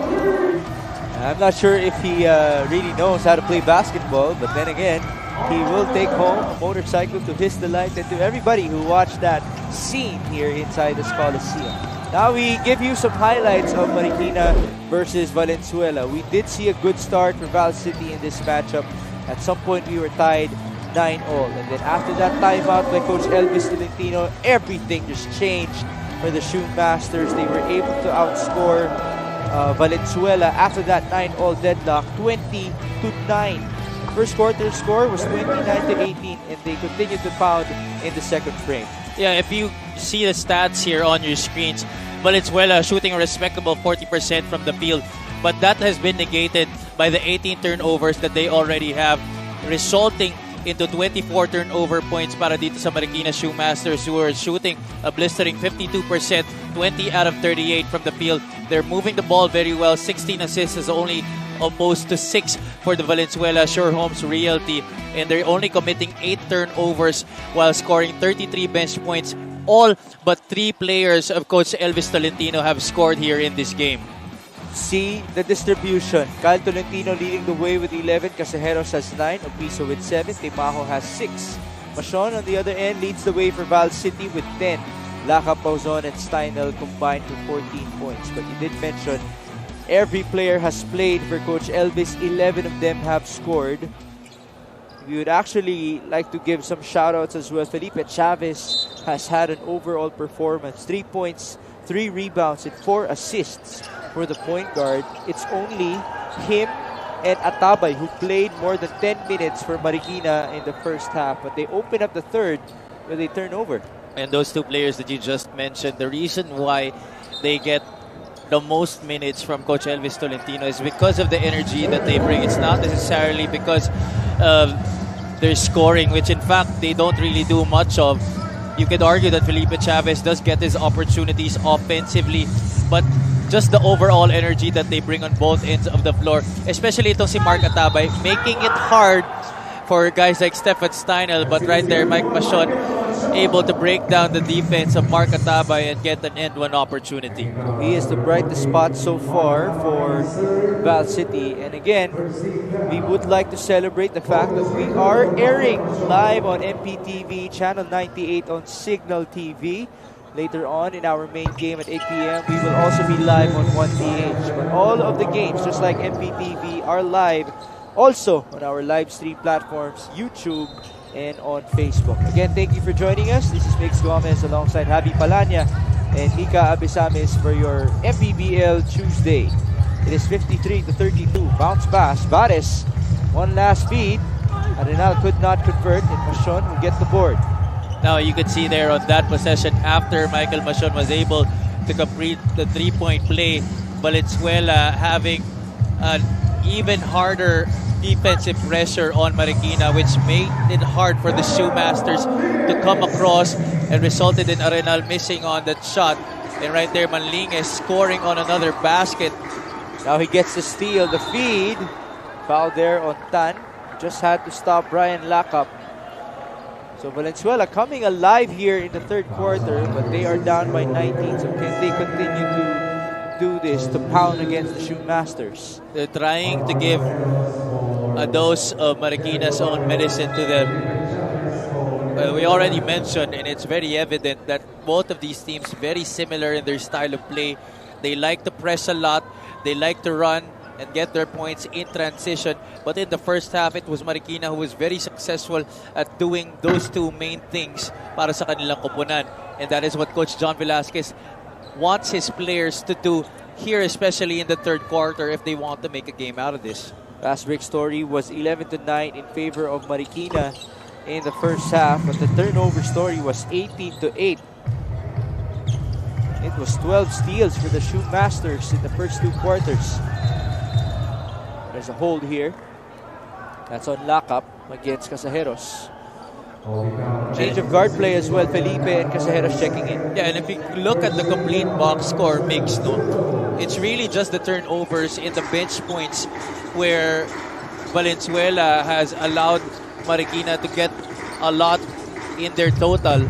I'm not sure if he really knows how to play basketball, but then again, he will take home a motorcycle to his delight and to everybody who watched that scene here inside this Coliseum. Now we give you some highlights of Marikina versus Valenzuela. We did see a good start for Val City in this matchup. At some point we were tied 9-all. And then after that timeout by Coach Elvis Tolentino, everything just changed for the Shoemasters. They were able to outscore Valenzuela after that 9-all deadlock 20-9. First quarter score was 29-18, and they continued to pound in the second frame. Yeah, if you see the stats here on your screens, Valenzuela shooting a respectable 40% from the field, but that has been negated by the 18 turnovers that they already have, resulting into 24 turnover points para dito sa Marikina Shoemasters, who are shooting a blistering 52%, 20 out of 38 from the field. They're moving the ball very well, 16 assists is only opposed to 6 for the Valenzuela Shore Homes Realty, and they're only committing 8 turnovers while scoring 33 bench points. All but 3 players of Coach Elvis Tolentino have scored here in this game. See the distribution. Kyle Tolentino leading the way with 11. Casejeros has 9. Opiso with 7. Timajo has 6. Machon on the other end leads the way for Val City with 10. Laca, Pauzon, and Steinel combined for 14 points. But you did mention every player has played for Coach Elvis. 11 of them have scored. We would actually like to give some shout-outs as well. Felipe Chavez has had an overall performance. 3 points, 3 rebounds, and 4 assists for the point guard. It's only him and Atabay, who played more than 10 minutes for Marikina in the first half. But they open up the third with a turnover. And those two players that you just mentioned, the reason why they get the most minutes from Coach Elvis Tolentino is because of the energy that they bring. It's not necessarily because of their scoring, which in fact they don't really do much of. You could argue that Felipe Chavez does get his opportunities offensively, but just the overall energy that they bring on both ends of the floor, especially itong si Mark Atabay, making it hard for guys like Stefan Steinel. But right there, Mike Machon able to break down the defense of Mark Atabay and get an end-one opportunity. He is the brightest spot so far for Val City. And again, we would like to celebrate the fact that we are airing live on MPTV, Channel 98 on Signal TV. Later on in our main game at 8 p.m., we will also be live on 1PH. But all of the games, just like MPTV, are live also on our live stream platforms, YouTube, and on Facebook. Again, thank you for joining us. This is Mix Gomez alongside Javi Palanya and Mika Abesamis for your MPBL Tuesday. It is 53-32. Bounce pass. Bares, one last feed. Arenal could not convert, and Machon will get the board. Now you could see there on that possession, after Michael Machon was able to complete the three-point play, Valenzuela having an even harder defensive pressure on Marikina, which made it hard for the Shoemasters to come across and resulted in Arenal missing on that shot. And right there, Manlingues scoring on another basket. Now he gets the steal, the feed. Foul there on Tan. Just had to stop Brian Lacap. So Valenzuela coming alive here in the third quarter, but they are down by 19. So can they continue to do this, to pound against the Shoemasters? They're trying to give a dose of Marikina's own medicine to them. Well, we already mentioned, and it's very evident that both of these teams very similar in their style of play. They like to press a lot. They like to run and get their points in transition. But in the first half, it was Marikina who was very successful at doing those two main things para sa kanilang koponan. And that is what Coach John Velasquez wants his players to do here, especially in the third quarter, if they want to make a game out of this. Fast break story was 11-9 in favor of Marikina in the first half, but the turnover story was 18-8. It was 12 steals for the Shoemasters in the first two quarters. There's a hold here. That's on Lacap against Casajeros. Change of guard play as well. Felipe and Casajeros checking in. Yeah, and if you look at the complete box score mix, no, it's really just the turnovers in the bench points where Valenzuela has allowed Marikina to get a lot in their total.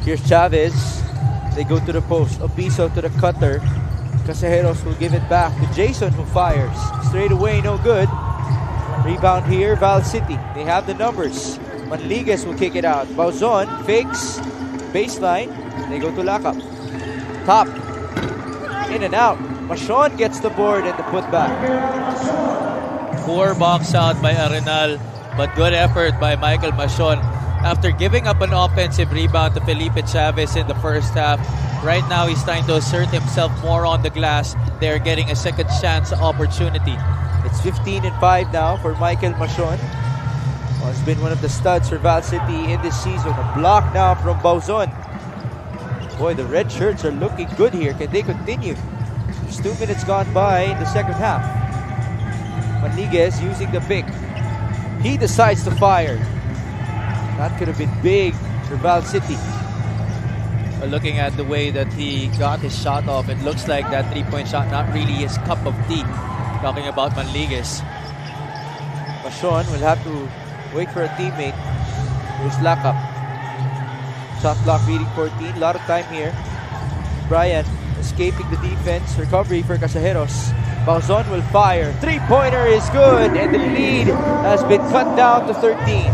Here's Chavez. They go to the post. Obiso to the cutter. Casajeros will give it back to Jason, who fires. Straight away, no good. Rebound here, Val City. They have the numbers. Manlingues will kick it out. Bauzon fakes. Baseline. They go to Lacap. Top. In and out. Machon gets the board and the putback. Poor box out by Arenal, but good effort by Michael Machon. After giving up an offensive rebound to Felipe Chavez in the first half, right now he's trying to assert himself more on the glass. They're getting a second chance opportunity. It's 15-5 now for Michael Machon. Well, he's been one of the studs for Val City in this season. A block now from Bauzon. Boy, the red shirts are looking good here. Can they continue? There's 2 minutes gone by in the second half. Manlingues using the pick. He decides to fire. That could have been big for Val City. Well, looking at the way that he got his shot off, it looks like that three-point shot not really his cup of tea. Talking about Manlingues. Machon will have to wait for a teammate. Here's Lacap. Shot clock reading 14. A lot of time here. Brian escaping the defense. Recovery for Casajeros. Bauzon will fire. Three-pointer is good. And the lead has been cut down to 13.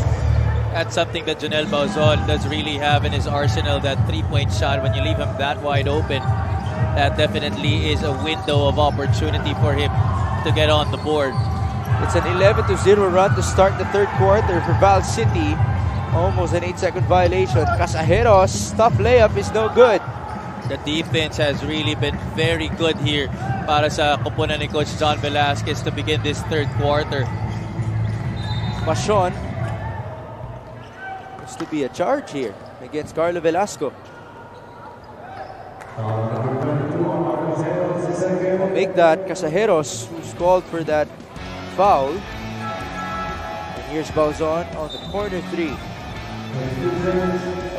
That's something that Jonel Bauzon does really have in his arsenal, that three-point shot. When you leave him that wide open, that definitely is a window of opportunity for him to get on the board. It's an 11-0 run to start the third quarter for Val City. Almost an 8-second violation. Casajeros' tough layup is no good. The defense has really been very good here para sa koponan ni Coach John Velasquez to begin this third quarter. Mashon. Looks to be a charge here against Carlo Velasco. Make that Casajeros, who's called for that foul. And here's Bauzon on the corner three.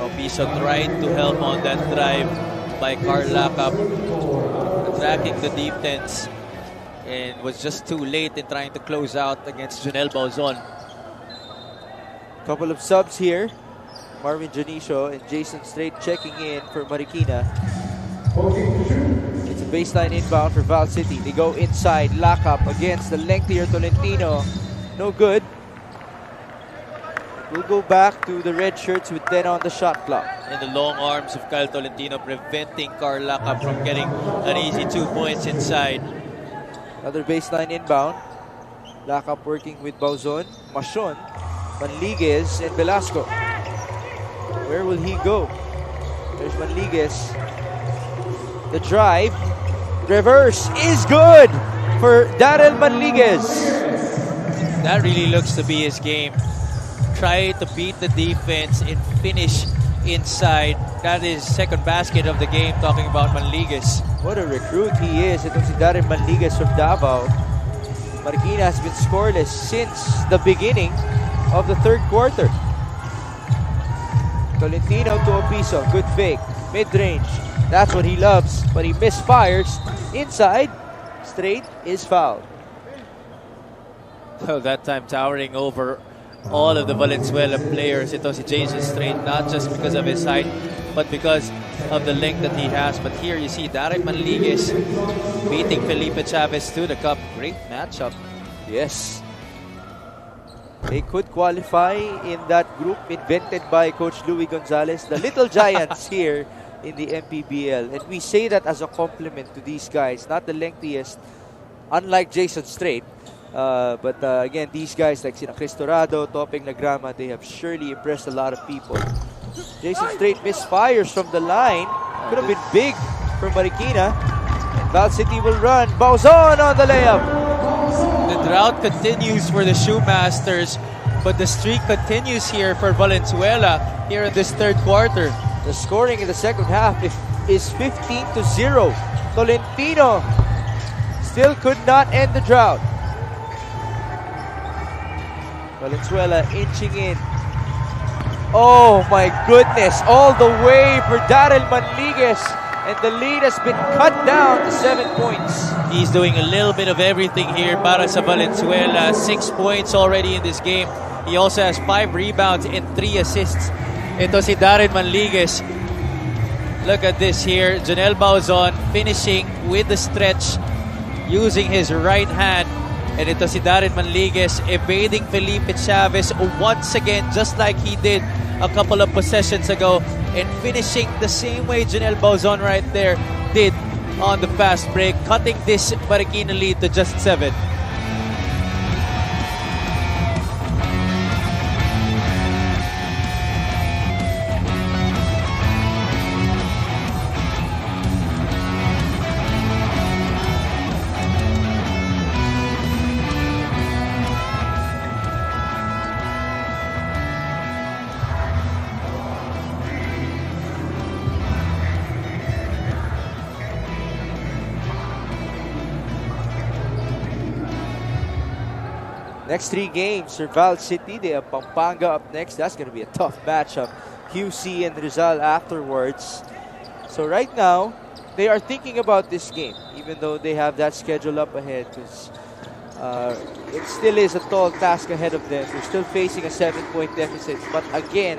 Opiso tried to help on that drive by Caloocan, attacking the defense, and was just too late in trying to close out against Junel Bauzon. Couple of subs here. Marvin Janicio and Jason Strait checking in for Marikina. It's a baseline inbound for Val City. They go inside, lock up against the lengthier Tolentino. No good. We'll go back to the red shirts with 10 on the shot clock. And the long arms of Kyle Tolentino preventing Caloocan from getting an easy 2 points inside. Another baseline inbound. Lock up working with Bauzon, Mashon, Manliguez, and Velasco. Where will he go? There's Manliguez. The drive. Reverse is good for Darrell Manliguez. That really looks to be his game. Try to beat the defense and finish inside. That is second basket of the game, talking about Manliguez. What a recruit he is. Itong si Darrell Manliguez from Davao. Marikina has been scoreless since the beginning of the third quarter. Tolentino to Opiso. Good fake. Mid-range. That's what he loves. But he misfires. Inside. Straight is fouled. So that time towering over all of the Valenzuela players. Ito si Jason Strait, not just because of his height, but because of the length that he has. But here you see Darrell Manliguez beating Felipe Chavez to the cup. Great matchup. Yes. They could qualify in that group invented by Coach Louis Gonzalez, the Little Giants here in the MPBL. And we say that as a compliment to these guys, not the lengthiest, unlike Jason Strait. But again, these guys like Sina Cristorado, Topeng Nagrama, they have surely impressed a lot of people. Jason Strait misfires from the line. Could have been big for Marikina. And Val City will run. Bauzon on the layup. The drought continues for the Shoemasters, but the streak continues here for Valenzuela here in this third quarter. The scoring in the second half is 15-0. Tolentino still could not end the drought. Valenzuela inching in. Oh my goodness, all the way for Darrell Manliguez. And the lead has been cut down to 7 points. He's doing a little bit of everything here para sa Valenzuela. 6 points already in this game. He also has 5 rebounds and 3 assists. Ito si Darrell Manliguez. Look at this here. Junel Bauzon finishing with the stretch using his right hand. And ito si Darrell Manliguez evading Felipe Chavez once again, just like he did a couple of possessions ago, and finishing the same way Junel Bauzon right there did on the fast break, cutting this Marikina lead to just 7. Next 3 games for Val City. They have Pampanga up next. That's going to be a tough matchup. QC and Rizal afterwards. So right now, they are thinking about this game, even though they have that schedule up ahead, because it still is a tall task ahead of them. They're still facing a 7-point deficit. But again,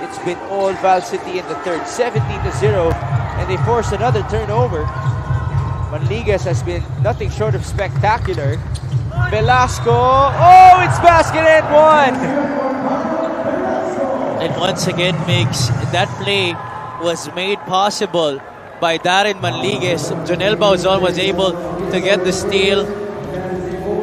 it's been all Val City in the third, 17-0, and they forced another turnover. Manliguez has been nothing short of spectacular. Velasco, oh, it's basket and 1! And once again, Migs, that play was made possible by Darrell Manliguez. Junel Bauzon was able to get the steal.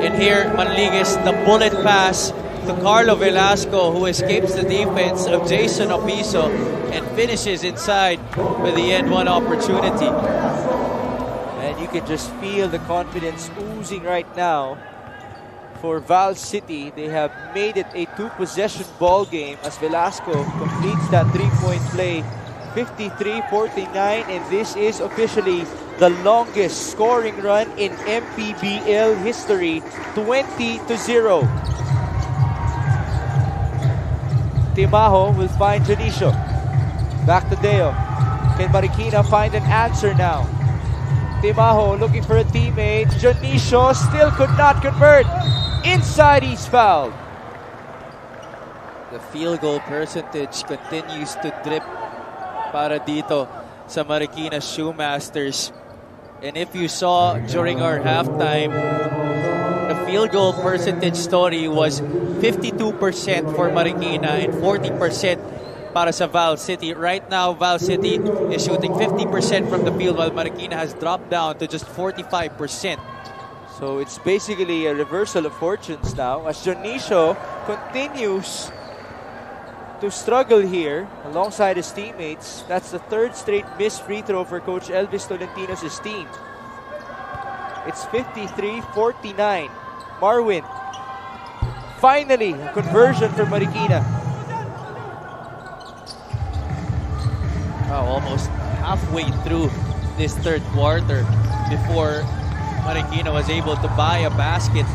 And here, Manliguez, the bullet pass to Carlo Velasco, who escapes the defense of Jason Opiso and finishes inside with the end one opportunity. And you can just feel the confidence oozing right now for Val City. They have made it a two-possession ball game as Velasco completes that three-point play, 53-49, and this is officially the longest scoring run in MPBL history, 20-0. Timaho will find Janicio. Back to Deo. Can Marikina find an answer now? Timaho looking for a teammate. Janicio still could not convert. Inside, he's fouled. The field goal percentage continues to drip para dito sa Marikina Shoemasters. And if you saw during our halftime, the field goal percentage story was 52% for Marikina and 40% para sa Val City. Right now, Val City is shooting 50% from the field while Marikina has dropped down to just 45%. So it's basically a reversal of fortunes now as Janicio continues to struggle here alongside his teammates. That's the third straight missed free throw for Coach Elvis Tolentino's team. It's 53-49. Marwin. Finally, a conversion for Marikina. Wow, almost halfway through this third quarter before Marikina was able to buy a basket.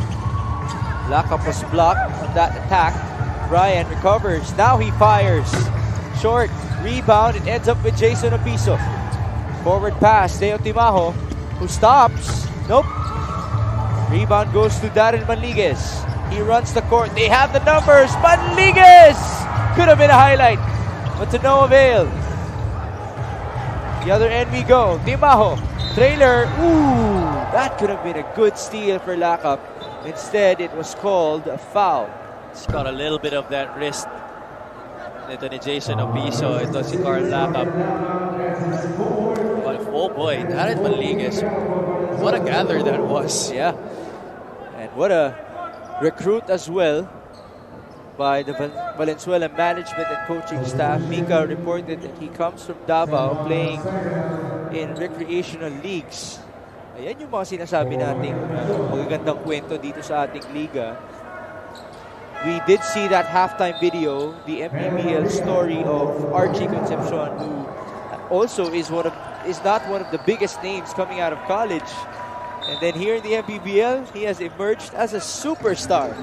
Lacap was blocked on that attack. Ryan recovers. Now he fires. Short. Rebound. It ends up with Jason Opiso. Forward pass. Deo Timaho, who stops. Nope. Rebound goes to Darren Manliguez. He runs the court. They have the numbers. Manliguez! Could have been a highlight, but to no avail. The other end we go. Timaho. Trailer. Ooh, that could have been a good steal for Lacap. Instead, it was called a foul. It's got a little bit of that wrist. Ito ni Jason Opiso. Ito si Carl Lacap. Oh boy, Darren Manliguez. What a gather that was. Yeah. And what a recruit as well by the Valenzuela management and coaching staff. Mika reported that he comes from Davao playing in recreational leagues. Ayan yung mga sinasabi nating magagandang kwento dito sa ating liga. We did see that halftime video, the MPBL story of Archie Concepcion, who also is not one of the biggest names coming out of college. And then here in the MPBL, he has emerged as a superstar.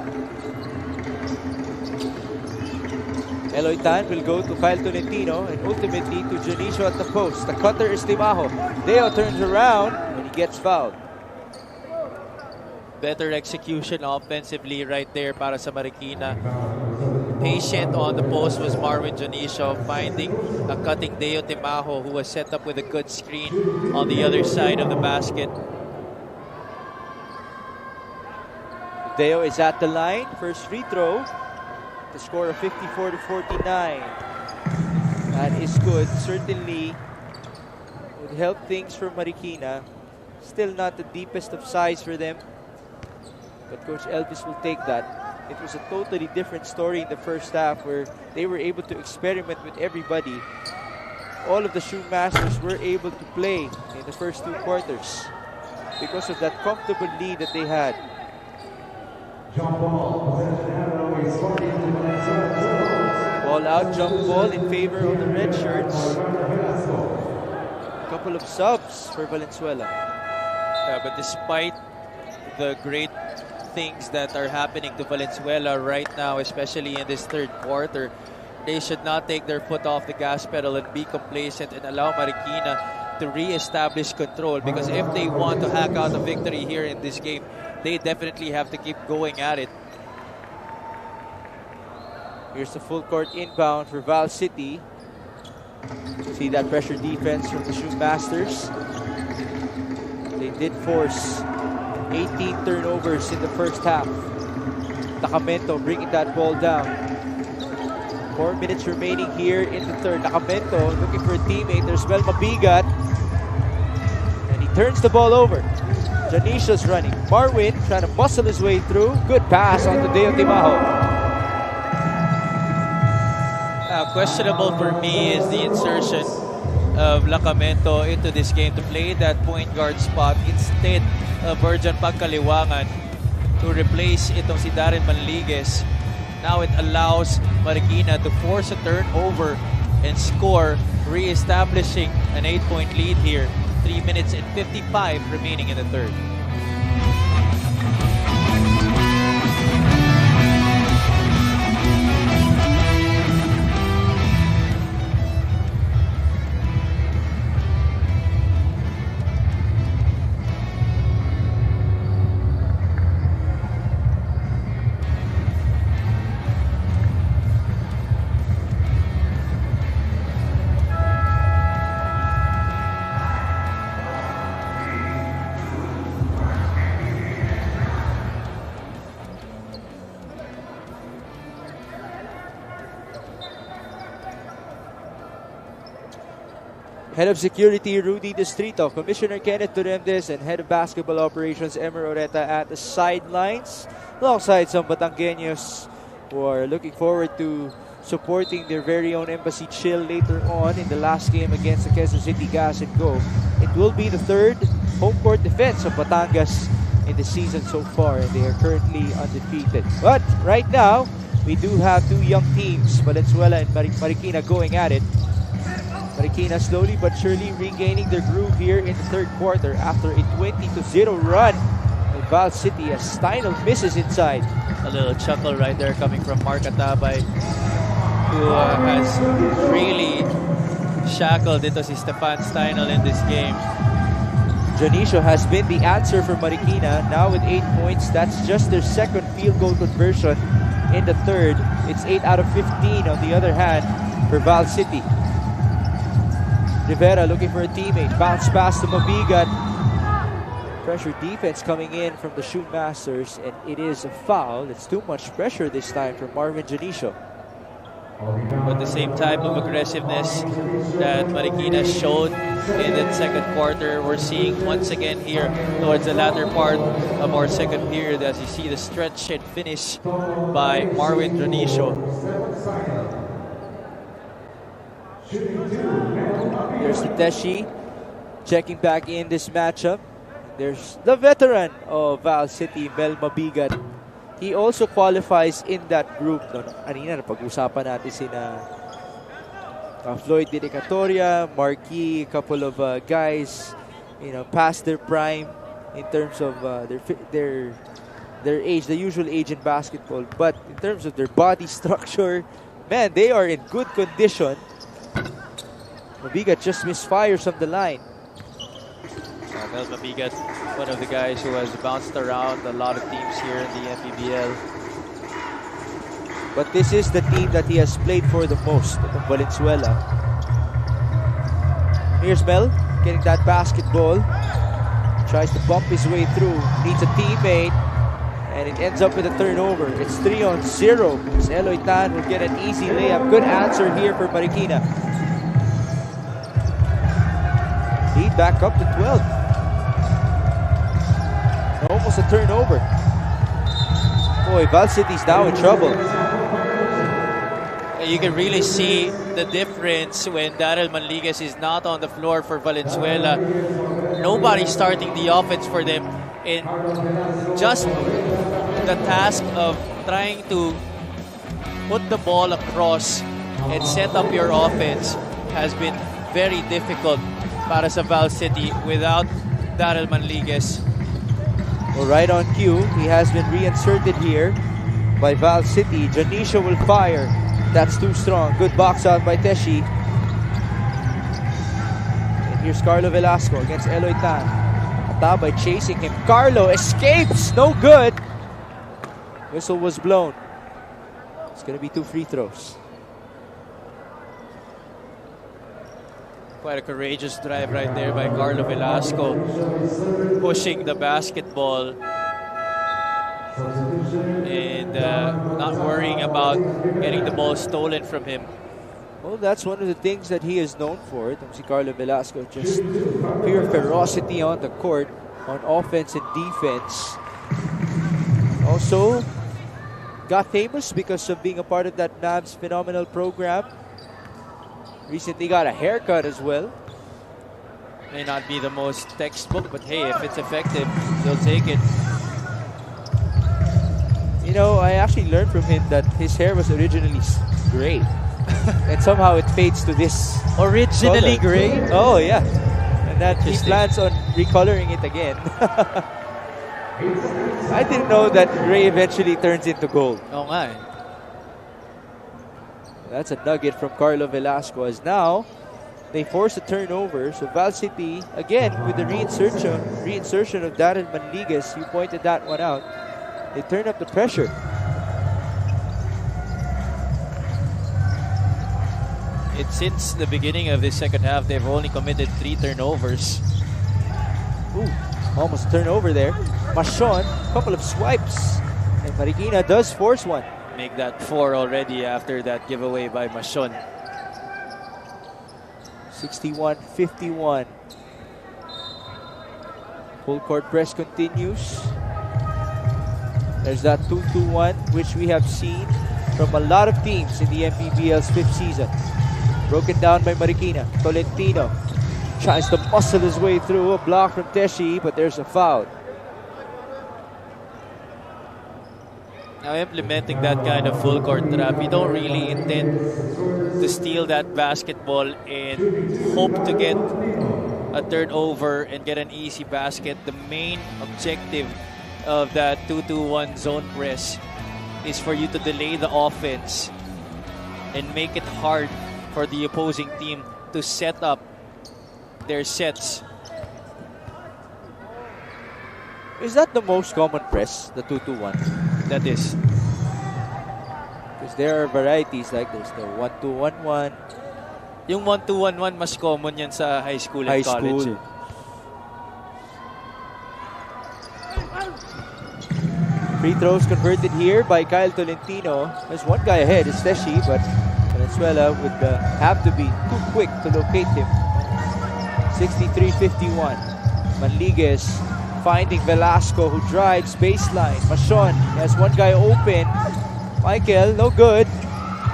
Eloy Tan will go to Kyle Tolentino and ultimately to Janicio at the post. The cutter is Timaho. Deo turns around and he gets fouled. Better execution offensively right there para sa Marikina. Patient on the post was Marvin Janicio, finding a cutting Deo Timaho, who was set up with a good screen on the other side of the basket. Deo is at the line. First free throw. The score of 54-49. That is good. Certainly would help things for Marikina. Still not the deepest of size for them, but Coach Elvis will take that. It was a totally different story in the first half where they were able to experiment with everybody. All of the Shoemasters were able to play in the first two quarters because of that comfortable lead that they had. Ball out, jump ball in favor of the red shirts. A couple of subs for Valenzuela. Yeah, but despite the great things that are happening to Valenzuela right now, especially in this third quarter, they should not take their foot off the gas pedal and be complacent and allow Marikina to re-establish control, because if they want to hack out a victory here in this game, they definitely have to keep going at it. Here's the full court inbound for Val City. See that pressure defense from the Shoemasters. They did force 18 turnovers in the first half. Takamento bringing that ball down. 4 minutes remaining here in the third. Takamento looking for a teammate. There's Mel Mabigat. And he turns the ball over. Janicio's running. Marwin trying to muscle his way through. Good pass on to Deo Timaho. Questionable for me is the insertion of Lacamento into this game to play that point guard spot instead of Virgin Pagkaliwangan to replace itong si Darren Manligues. Now it allows Marikina to force a turnover and score, re-establishing an 8-point lead here. 3 minutes and 55 remaining in the third. Head of Security, Rudy Distrito, Commissioner Kenneth Duremdes, and Head of Basketball Operations, Emer Oreta at the sidelines, alongside some Batangueños who are looking forward to supporting their very own embassy chill later on in the last game against the Quezon City Gas and Go. It will be the third home court defense of Batangas in the season so far, and they are currently undefeated. But right now, we do have two young teams, Valenzuela and Marikina, going at it. Marikina slowly but surely regaining their groove here in the third quarter after a 20-0 run in Val City as Steinel misses inside. A little chuckle right there coming from Mark Atabay, who has really shackled into si Stefan Steinel in this game. Janicio has been the answer for Marikina, now with 8 points. That's just their second field goal conversion in the third. It's 8 out of 15 on the other hand for Val City. Rivera looking for a teammate. Bounce pass to Mabigat. Pressure defense coming in from the Shoemasters, and it is a foul. It's too much pressure this time from Marvin Janicio. But the same type of aggressiveness that Marikina showed in the second quarter, we're seeing once again here towards the latter part of our second period as you see the stretch and finish by Marvin Janicio. There's Tateshi checking back in this matchup. There's the veteran of Val City, Mel Mabigat. He also qualifies in that group. Kanina napag-usapan natin sina Floyd Dedicatoria, Marquis, a couple of guys, past their prime in terms of their age, the usual age in basketball. But in terms of their body structure, man, they are in good condition. Mabigat just misfires on the line. Mel Mabigat, one of the guys who has bounced around a lot of teams here in the MPBL. But this is the team that he has played for the most, Valenzuela. Here's Mel getting that basketball. Tries to bump his way through. Needs a teammate. And it ends up with a turnover. It's 3-0. Eloy Tan will get an easy layup. Good answer here for Marikina. Lead back up to 12. Almost a turnover. Boy, Val City's now in trouble. You can really see the difference when Daryl Manligues is not on the floor for Valenzuela. Nobody's starting the offense for them. And just the task of trying to put the ball across and set up your offense has been very difficult para sa Val City without Daryl Manligues. Well, right on cue, he has been reinserted here by Val City. Janicio will fire. That's too strong. Good box out by Teshi. And here's Carlo Velasco against Eloy Tan. Atabay chasing him. Carlo escapes. No good. Whistle was blown. It's going to be 2 free throws. Quite a courageous drive right there by Carlo Velasco, pushing the basketball and not worrying about getting the ball stolen from him. Well, that's one of the things that he is known for. Si Carlo Velasco, just pure ferocity on the court, on offense and defense. Also, got famous because of being a part of that NAB's phenomenal program Recently got a haircut as well. May not be the most textbook, but hey, if it's effective, they'll take it. You know, I actually learned from him that his hair was originally gray. And somehow it fades to this. Originally color. gray? Oh, yeah. And that he Interesting. plans on recoloring it again. I didn't know that gray eventually turns into gold. Oo nga eh. That's a nugget from Carlo Velasco as now they force a turnover. So Val City, again, with the reinsertion of Darren Manligues, you pointed that one out. They turn up the pressure. It's since the beginning of this second half, they've only committed 3 turnovers. Ooh, almost a turnover there. Machon, couple of swipes. And Marikina does force one. Make that 4 already after that giveaway by Machon. 61-51. Full court press continues. There's that 2-2-1, which we have seen from a lot of teams in the MPBL's 5th season. Broken down by Marikina. Tolentino tries to muscle his way through. A block from Teshi, but there's a foul. Now implementing that kind of full court trap, you don't really intend to steal that basketball and hope to get a turnover and get an easy basket. The main objective of that 2-2-1 zone press is for you to delay the offense and make it hard for the opposing team to set up their sets. Is that the most common press, the 2-2-1? That is. Because there are varieties, like there's the 1-2-1-1. Yung 1-2-1-1 mas common yan sa high school and college. Free throws converted here by Kyle Tolentino. There's one guy ahead, it's Teshi, but Valenzuela would have to be too quick to locate him. 63-51. Manligues finding Velasco, who drives baseline. Machon has one guy open. Michael, no good.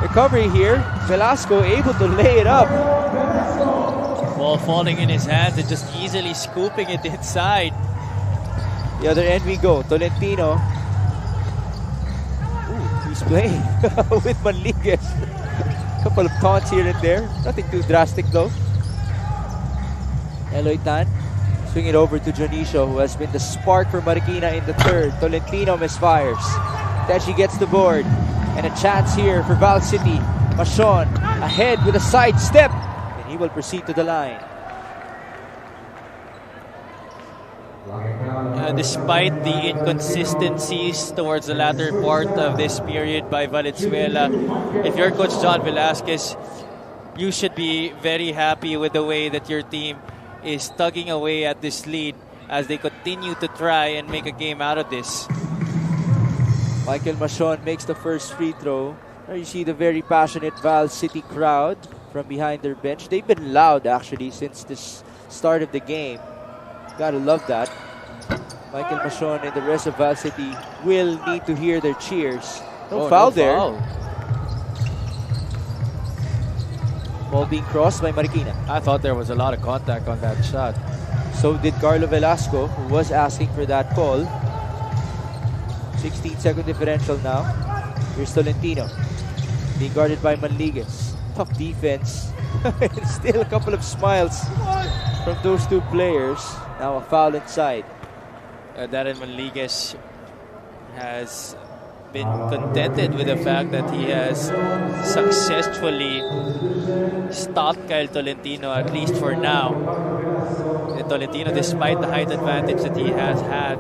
Recovery here. Velasco able to lay it up. Ball falling in his hands and just easily scooping it inside. The other end we go. Tolentino. Ooh, he's playing with Manligues. Couple of taunts here and there. Nothing too drastic though. Eloy Tan. Swing it over to Jonicio, who has been the spark for Marikina in the third. Tolentino misfires. Teshi gets the board. And a chance here for Val City. Machon ahead with a side step. And he will proceed to the line. Despite the inconsistencies towards the latter part of this period by Valenzuela, if you're Coach John Velasquez, you should be very happy with the way that your team is tugging away at this lead as they continue to try and make a game out of this. Michael Machon makes the first free throw. There you see the very passionate Val City crowd from behind their bench. They've been loud actually since the start of the game. Gotta love that. Michael Machon and the rest of Val City will need to hear their cheers. No foul there. Ball being crossed by Marikina. I thought there was a lot of contact on that shot. So did Carlo Velasco, who was asking for that call. 16-second differential now. Here's Tolentino. Being guarded by Manligues. Tough defense. Still a couple of smiles from those two players. Now a foul inside. Darren Manligues has been contented with the fact that he has successfully stopped Kyle Tolentino, at least for now. And Tolentino, despite the height advantage that he has had,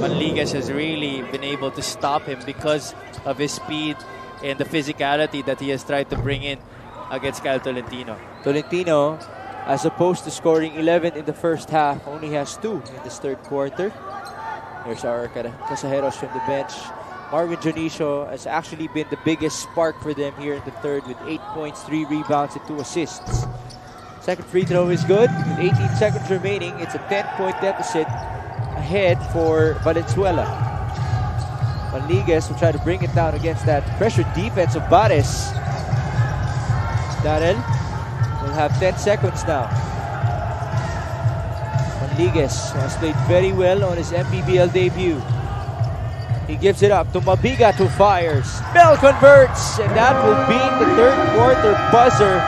Manligues has really been able to stop him because of his speed and the physicality that he has tried to bring in against Kyle Tolentino. Tolentino, as opposed to scoring 11 in the first half, only has 2 in this third quarter. There's our Casajeros from the bench. Marvin Jonicio has actually been the biggest spark for them here in the third with 8 points, 3 rebounds, and 2 assists. Second free throw is good. With 18 seconds remaining, it's a 10-point deficit ahead for Valenzuela. Manligues will try to bring it down against that pressure defense of Bares. Darrell will have 10 seconds now. Manligues has played very well on his MPBL debut. He gives it up to Mabigat, who fires. Mel converts, and that will beat the third quarter buzzer.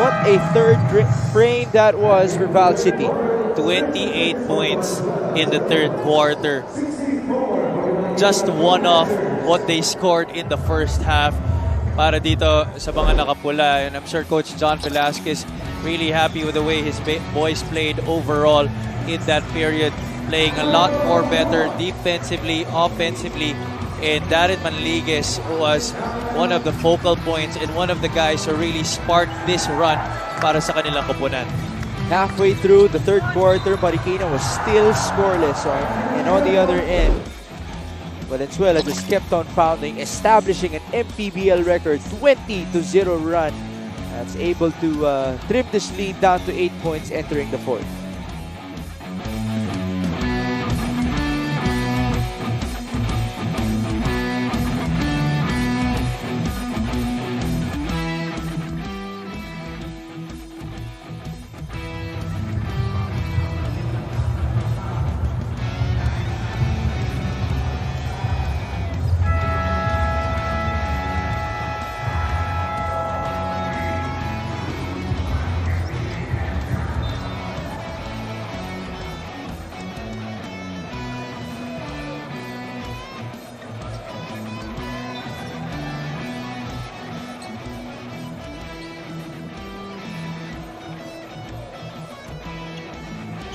What a third frame that was for Val City. 28 points in the third quarter. Just one off what they scored in the first half para dito sa mga nakapula. And I'm sure Coach John Velasquez really happy with the way his boys played overall in that period. Playing a lot more better defensively, offensively. And Darren Manligues was one of the focal points and one of the guys who really sparked this run para sa kanilang koponan. Halfway through the third quarter, Marikina was still scoreless. And on the other end, Valenzuela just kept on pounding, establishing an MPBL record 20-0 run. That's able to trim this lead down to 8 points entering the fourth.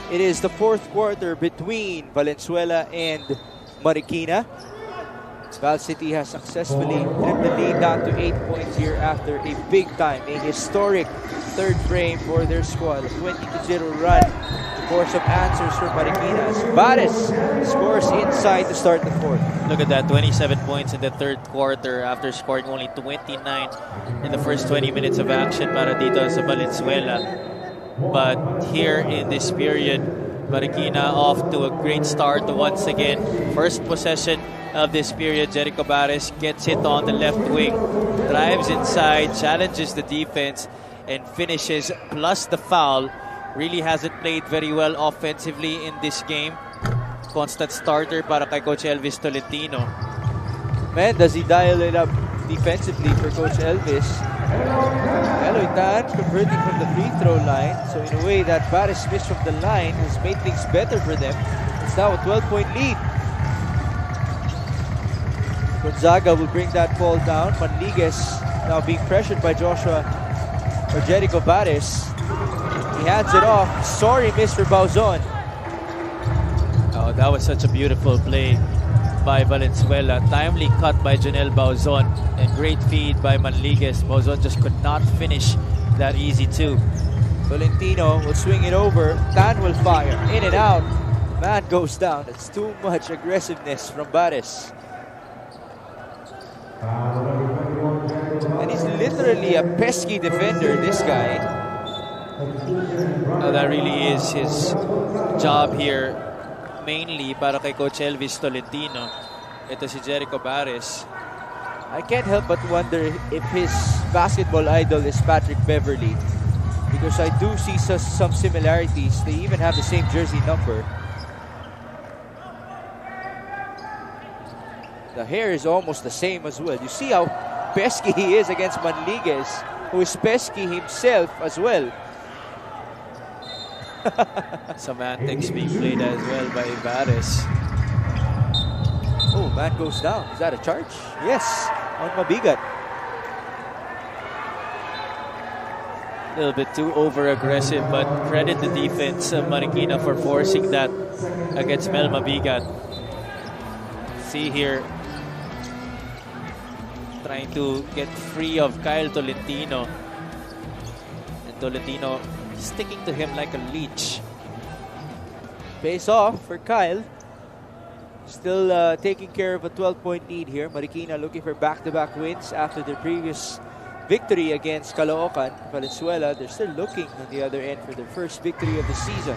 It is the fourth quarter between Valenzuela and Marikina. Val City has successfully trimmed the lead down to 8 points here after a big time, a historic third frame for their squad. A 20-0 run to force some answers for Marikina as Bares scores inside to start the fourth. Look at that, 27 points in the third quarter after scoring only 29 in the first 20 minutes of action para dito sa Valenzuela. But here in this period, Marikina off to a great start once again. First possession of this period, Jericho Bares gets it on the left wing, drives inside, challenges the defense, and finishes plus the foul. Really hasn't played very well offensively in this game. Constant starter para kay Coach Elvis Tolentino. Man, does he dial it up defensively for Coach Elvis. Caloocan converting from the free throw line. So in a way, that Bares miss from the line has made things better for them. It's now a 12-point lead. Gonzaga will bring that ball down. Manligues now being pressured by Jericho Bares. He hands it off. Sorry miss for Bauzon. Oh, that was such a beautiful play by Valenzuela. Timely cut by Janelle Bauzon, and great feed by Manligues. Bauzon just could not finish that easy too. Tolentino will swing it over. Tan will fire. In and out. Man goes down. That's too much aggressiveness from Bares. And he's literally a pesky defender, this guy. Oh, that really is his job here. Mainly para kay Coach Elvis Tolentino. Ito si Jericho Bares. I can't help but wonder if his basketball idol is Patrick Beverly, because I do see some similarities. They even have the same jersey number. The hair is almost the same as well. You see how pesky he is against Manligues, who is pesky himself as well. Some antics being played as well by Bares. Oh, man goes down. Is that a charge? Yes, on Mabigat. A little bit too over-aggressive, but credit the defense of Marikina for forcing that against Mel Mabigat. See here, trying to get free of Kyle Tolentino. And Tolentino sticking to him like a leech. Face off for Kyle. Still taking care of a 12-point lead here. Marikina looking for back-to-back wins after their previous victory against Caloocan. Valenzuela, they're still looking on the other end for their first victory of the season.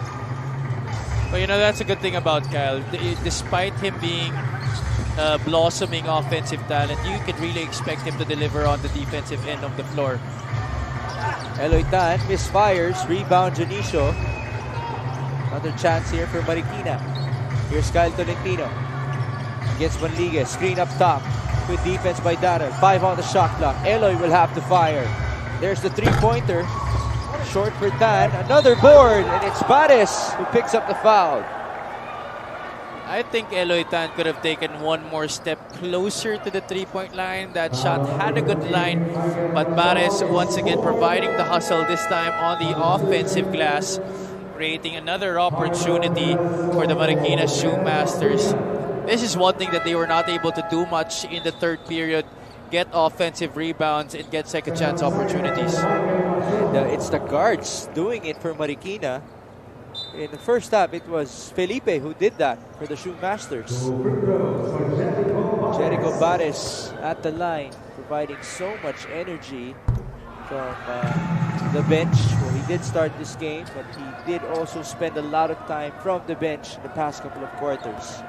But you know, that's a good thing about Kyle. Despite him being blossoming offensive talent, you can really expect him to deliver on the defensive end of the floor. Eloy Tan misfires. Rebound Janicio. Another chance here for Marikina. Here's Kyle Tolentino. Against Manliguez. Screen up top. Good defense by Daryl. 5 on the shot clock. Eloy will have to fire. There's the three-pointer. Short for Tan. Another board. And it's Bares who picks up the foul. I think Eloy Tan could have taken one more step closer to the three-point line. That shot had a good line, but Bares once again providing the hustle, this time on the offensive glass, creating another opportunity for the Marikina Shoemasters. This is one thing that they were not able to do much in the third period, get offensive rebounds and get second chance opportunities. And it's the guards doing it for Marikina. In the first half, it was Felipe who did that for the Shoemasters. Jericho Bares at the line, providing so much energy from the bench. Well, he did start this game, but he did also spend a lot of time from the bench in the past couple of quarters.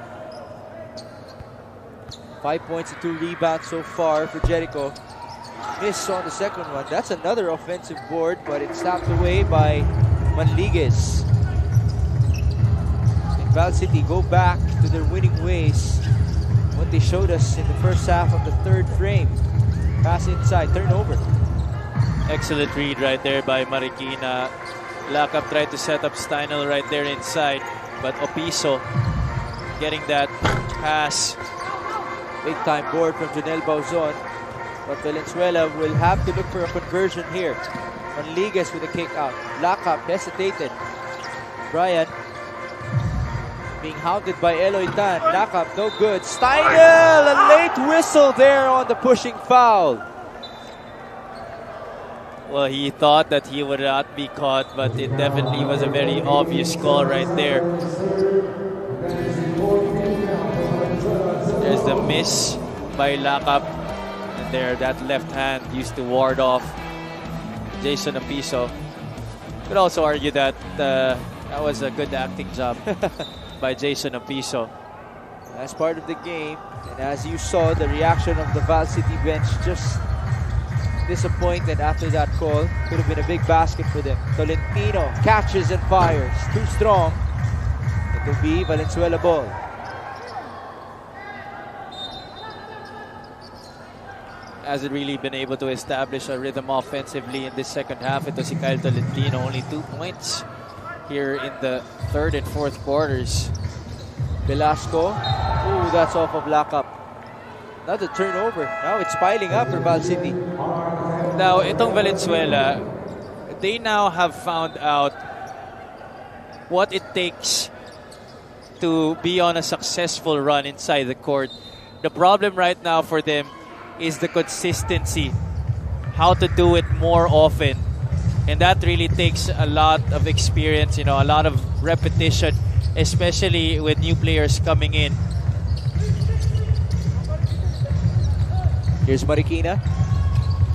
5 points and 2 rebounds so far for Jericho. Miss on the second one. That's another offensive board, but it's tapped away by Manliguez. Val City go back to their winning ways. What they showed us in the first half of the third frame. Pass inside, turnover. Excellent read right there by Marikina. Lacap tried to set up Steinel right there inside, but Opiso getting that pass. Big time board from Janelle Bauzon. But Valenzuela will have to look for a conversion here. Manliguez with a kick out. Lacap hesitated. Brian being hounded by Eloy Tan. Lacap, no good. Steinel! A late whistle there on the pushing foul. Well, he thought that he would not be caught, but it definitely was a very obvious call right there. There's the miss by Lacap. And there, that left hand used to ward off Jason Opiso. Could also argue that that was a good acting job by Jason Opiso. That's part of the game. And as you saw, the reaction of the Val City bench, just disappointed after that call. Could have been a big basket for them. Tolentino catches and fires. Too strong. It will be Valenzuela ball. Hasn't really been able to establish a rhythm offensively in this second half. Ito si Kyle Tolentino, only 2 points here in the third and fourth quarters. Velasco. Ooh, that's off of Lacap. Another turnover. Now it's piling up for Val City. Now, itong Valenzuela, they now have found out what it takes to be on a successful run inside the court. The problem right now for them is the consistency, how to do it more often. And that really takes a lot of experience, a lot of repetition, especially with new players coming in. Here's Marikina.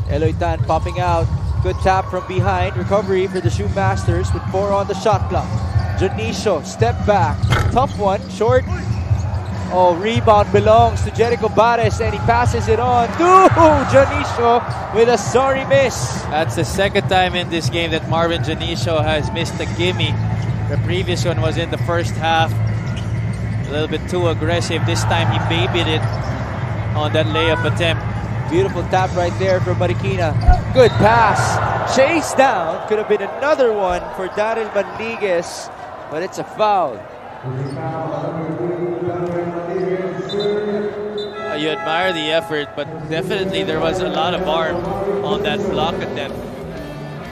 Eloy Tan popping out. Good tap from behind. Recovery for the Shoemasters with 4 on the shot clock. Janicio, step back. Tough one, short. Oh, rebound belongs to Jericho Bares and he passes it on to Janicio with a sorry miss. That's the second time in this game that Marvin Janicio has missed a gimme. The previous one was in the first half. A little bit too aggressive. This time he babied it on that layup attempt. Beautiful tap right there for Marikina. Good pass. Chase down. Could have been another one for Daryl Manliguez, but it's a foul. You admire the effort, but definitely there was a lot of arm on that block attempt.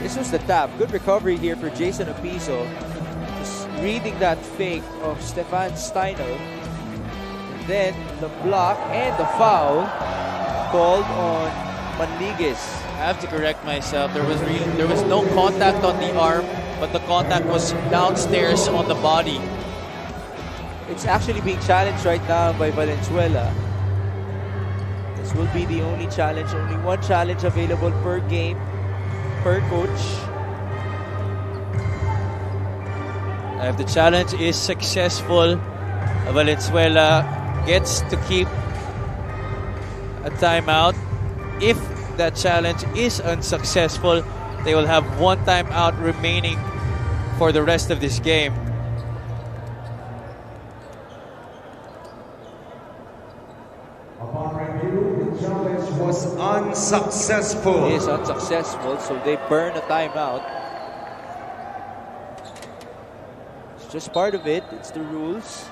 This was the tap. Good recovery here for Jason Opiso. Just reading that fake of Stefan Steinel. And then the block and the foul called on Manliguez. I have to correct myself. There was no contact on the arm, but the contact was downstairs on the body. It's actually being challenged right now by Valenzuela. This will be the only challenge. Only one challenge available per game, per coach. If the challenge is successful, Valenzuela gets to keep a timeout. If that challenge is unsuccessful, They will have one timeout remaining for the rest of this game. Was unsuccessful. It is unsuccessful, so they burn a timeout. It's just part of it. It's the rules.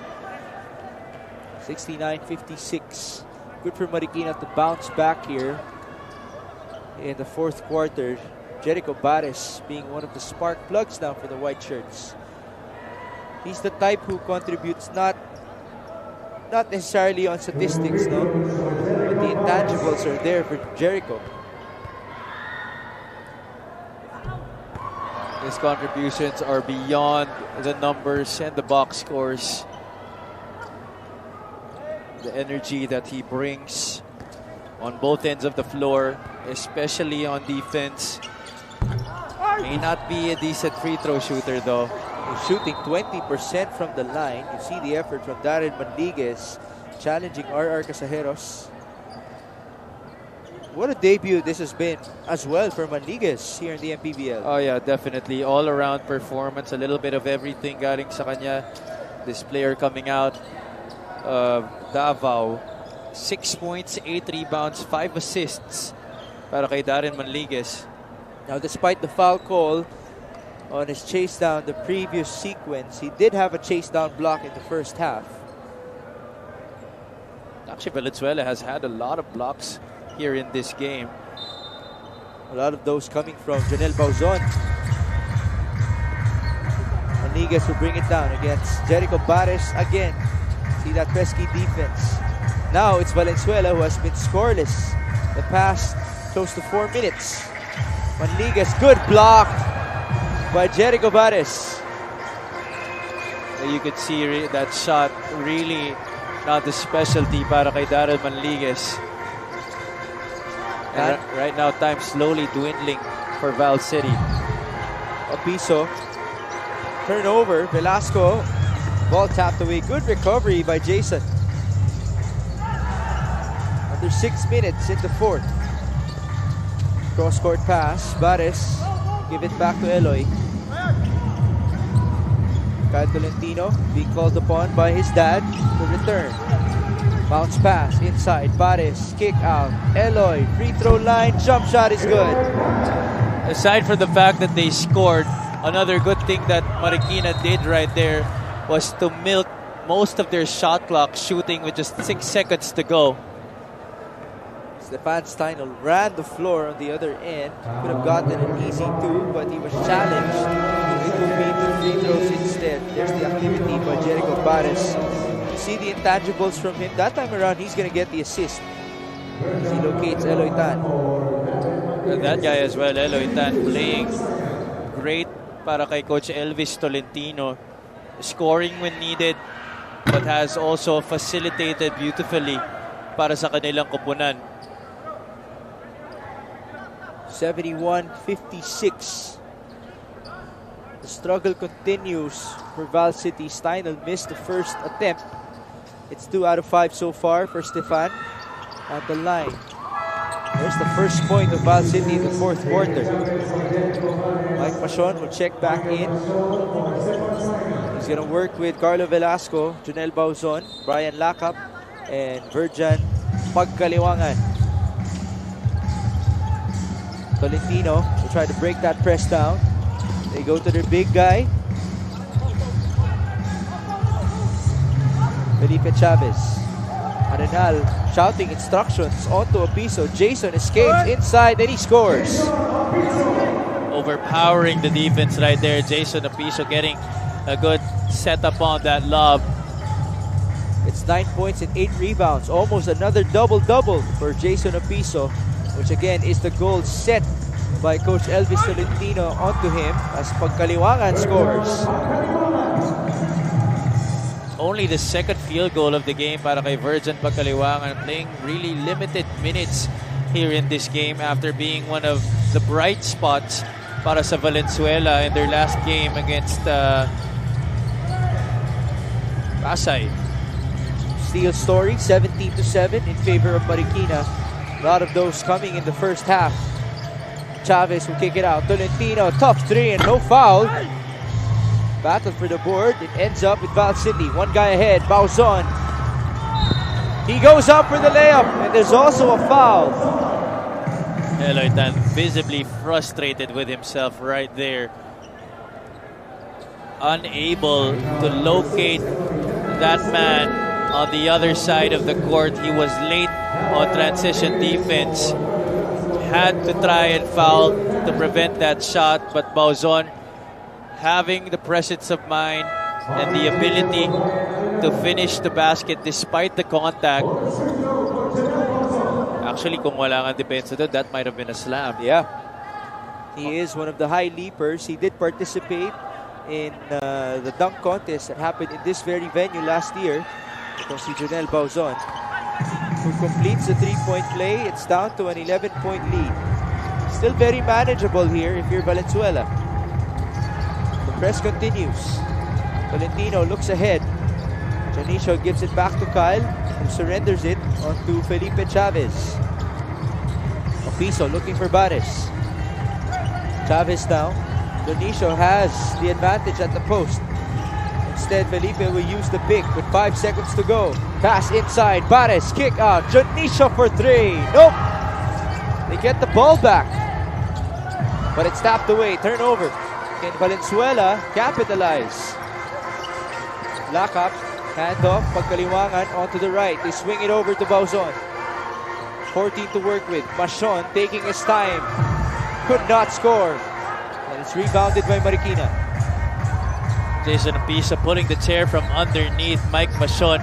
69-56. Good for Marikina to bounce back here in the fourth quarter. Jericho Bares being one of the spark plugs now for the white shirts. He's the type who contributes not necessarily on statistics, no, but the intangibles are there for Jericho. His contributions are beyond the numbers and the box scores. The energy that he brings on both ends of the floor, especially on defense. May not be a decent free throw shooter though. He's shooting 20% from the line. You see the effort from Darren Manliguez challenging RR Casajeros. What a debut this has been as well for Manliguez here in the MPBL. Oh yeah, definitely. All-around performance. A little bit of everything galing sa kanya. This player coming out of Davao. 6 points, 8 rebounds, 5 assists para kay Darren Manliguez. Now, despite the foul call on his chase down the previous sequence, he did have a chase down block in the first half. Actually, Valenzuela has had a lot of blocks here in this game. A lot of those coming from Janelle Bauzon. Manliguez will bring it down against Jericho Bares again. See that pesky defense. Now it's Valenzuela who has been scoreless the past close to 4 minutes. Manliguez, good block by Jericho Bares. You could see that shot really not the specialty para kay Darren Manliguez. And right now, time slowly dwindling for Val City. Opiso. Turnover. Velasco. Ball tapped away. Good recovery by Jason. Under 6 minutes in the fourth. Cross-court pass. Bares. Give it back to Eloy. Kyle Tolentino being called upon by his dad to return. Bounce pass inside. Bares. Kick out. Eloy. Free throw line. Jump shot is good. Aside from the fact that they scored, another good thing that Marikina did right there was to milk most of their shot clock, shooting with just 6 seconds to go. Stefan Steinel ran the floor on the other end. Could have gotten an easy 2, but he was challenged to beat the free throws instead. There's the activity by Jericho Bares. You see the intangibles from him. That time around, he's going to get the assist as he locates Eloy Tan. And that guy as well, Eloy Tan, playing great para kay Coach Elvis Tolentino. Scoring when needed, but has also facilitated beautifully para sa kanilang koponan. 71-56. The struggle continues for Val City. Steinel missed the first attempt. It's 2 out of 5 so far for Stefan on the line. There's the first point of Val City in the fourth quarter. Mike Machon will check back in. He's going to work with Carlo Velasco, Junel Bauzon, Brian Lakap, and Virjan Pagkaliwangan. Tolentino will try to break that press down. They go to their big guy. Felipe Chavez. Arenal shouting instructions onto Opiso. Jason escapes inside and he scores. Overpowering the defense right there. Jason Opiso getting a good setup on that lob. It's 9 points and 8 rebounds. Almost another double-double for Jason Opiso, which again is the goal set by Coach Elvis Tolentino onto him as Pagkaliwangan scores. Only the second field goal of the game para kay Virgin Pagkaliwangan, playing really limited minutes here in this game after being one of the bright spots para sa Valenzuela in their last game against Pasay. Steal story, 17-7 in favor of Marikina. A lot of those coming in the first half. Chavez will kick it out. Tolentino, tough three and no foul. Battle for the board. It ends up with Val City. One guy ahead, Bauzon. He goes up for the layup, and there's also a foul. Eloy Tan visibly frustrated with himself right there. Unable to locate that man on the other side of the court. He was late on transition defense. Had to try and foul to prevent that shot, but Bauzon having the presence of mind and the ability to finish the basket despite the contact. Actually, kung wala nga depensa doon, that might have been a slam. Yeah. He is one of the high leapers. He did participate in the dunk contest that happened in this very venue last year. Itong si Jonel Bauzon, who completes the three-point play. It's down to an 11-point lead. Still very manageable here if you're Valenzuela. The press continues. Tolentino looks ahead. Janicio gives it back to Kyle, who surrenders it onto Felipe Chavez. Opiso looking for Bares. Chavez now. Janicio has the advantage at the post. Instead, Felipe will use the pick with 5 seconds to go. Pass inside. Bares, kick out. Janicio for three. Nope. They get the ball back. But it's tapped away. Turnover. Can Valenzuela capitalize? Lock up. Hand off. Pagkaliwangan onto the right. They swing it over to Bauzon. 14 to work with. Machon taking his time. Could not score. And it's rebounded by Marikina. Jason Opiso pulling the chair from underneath Mike Machon,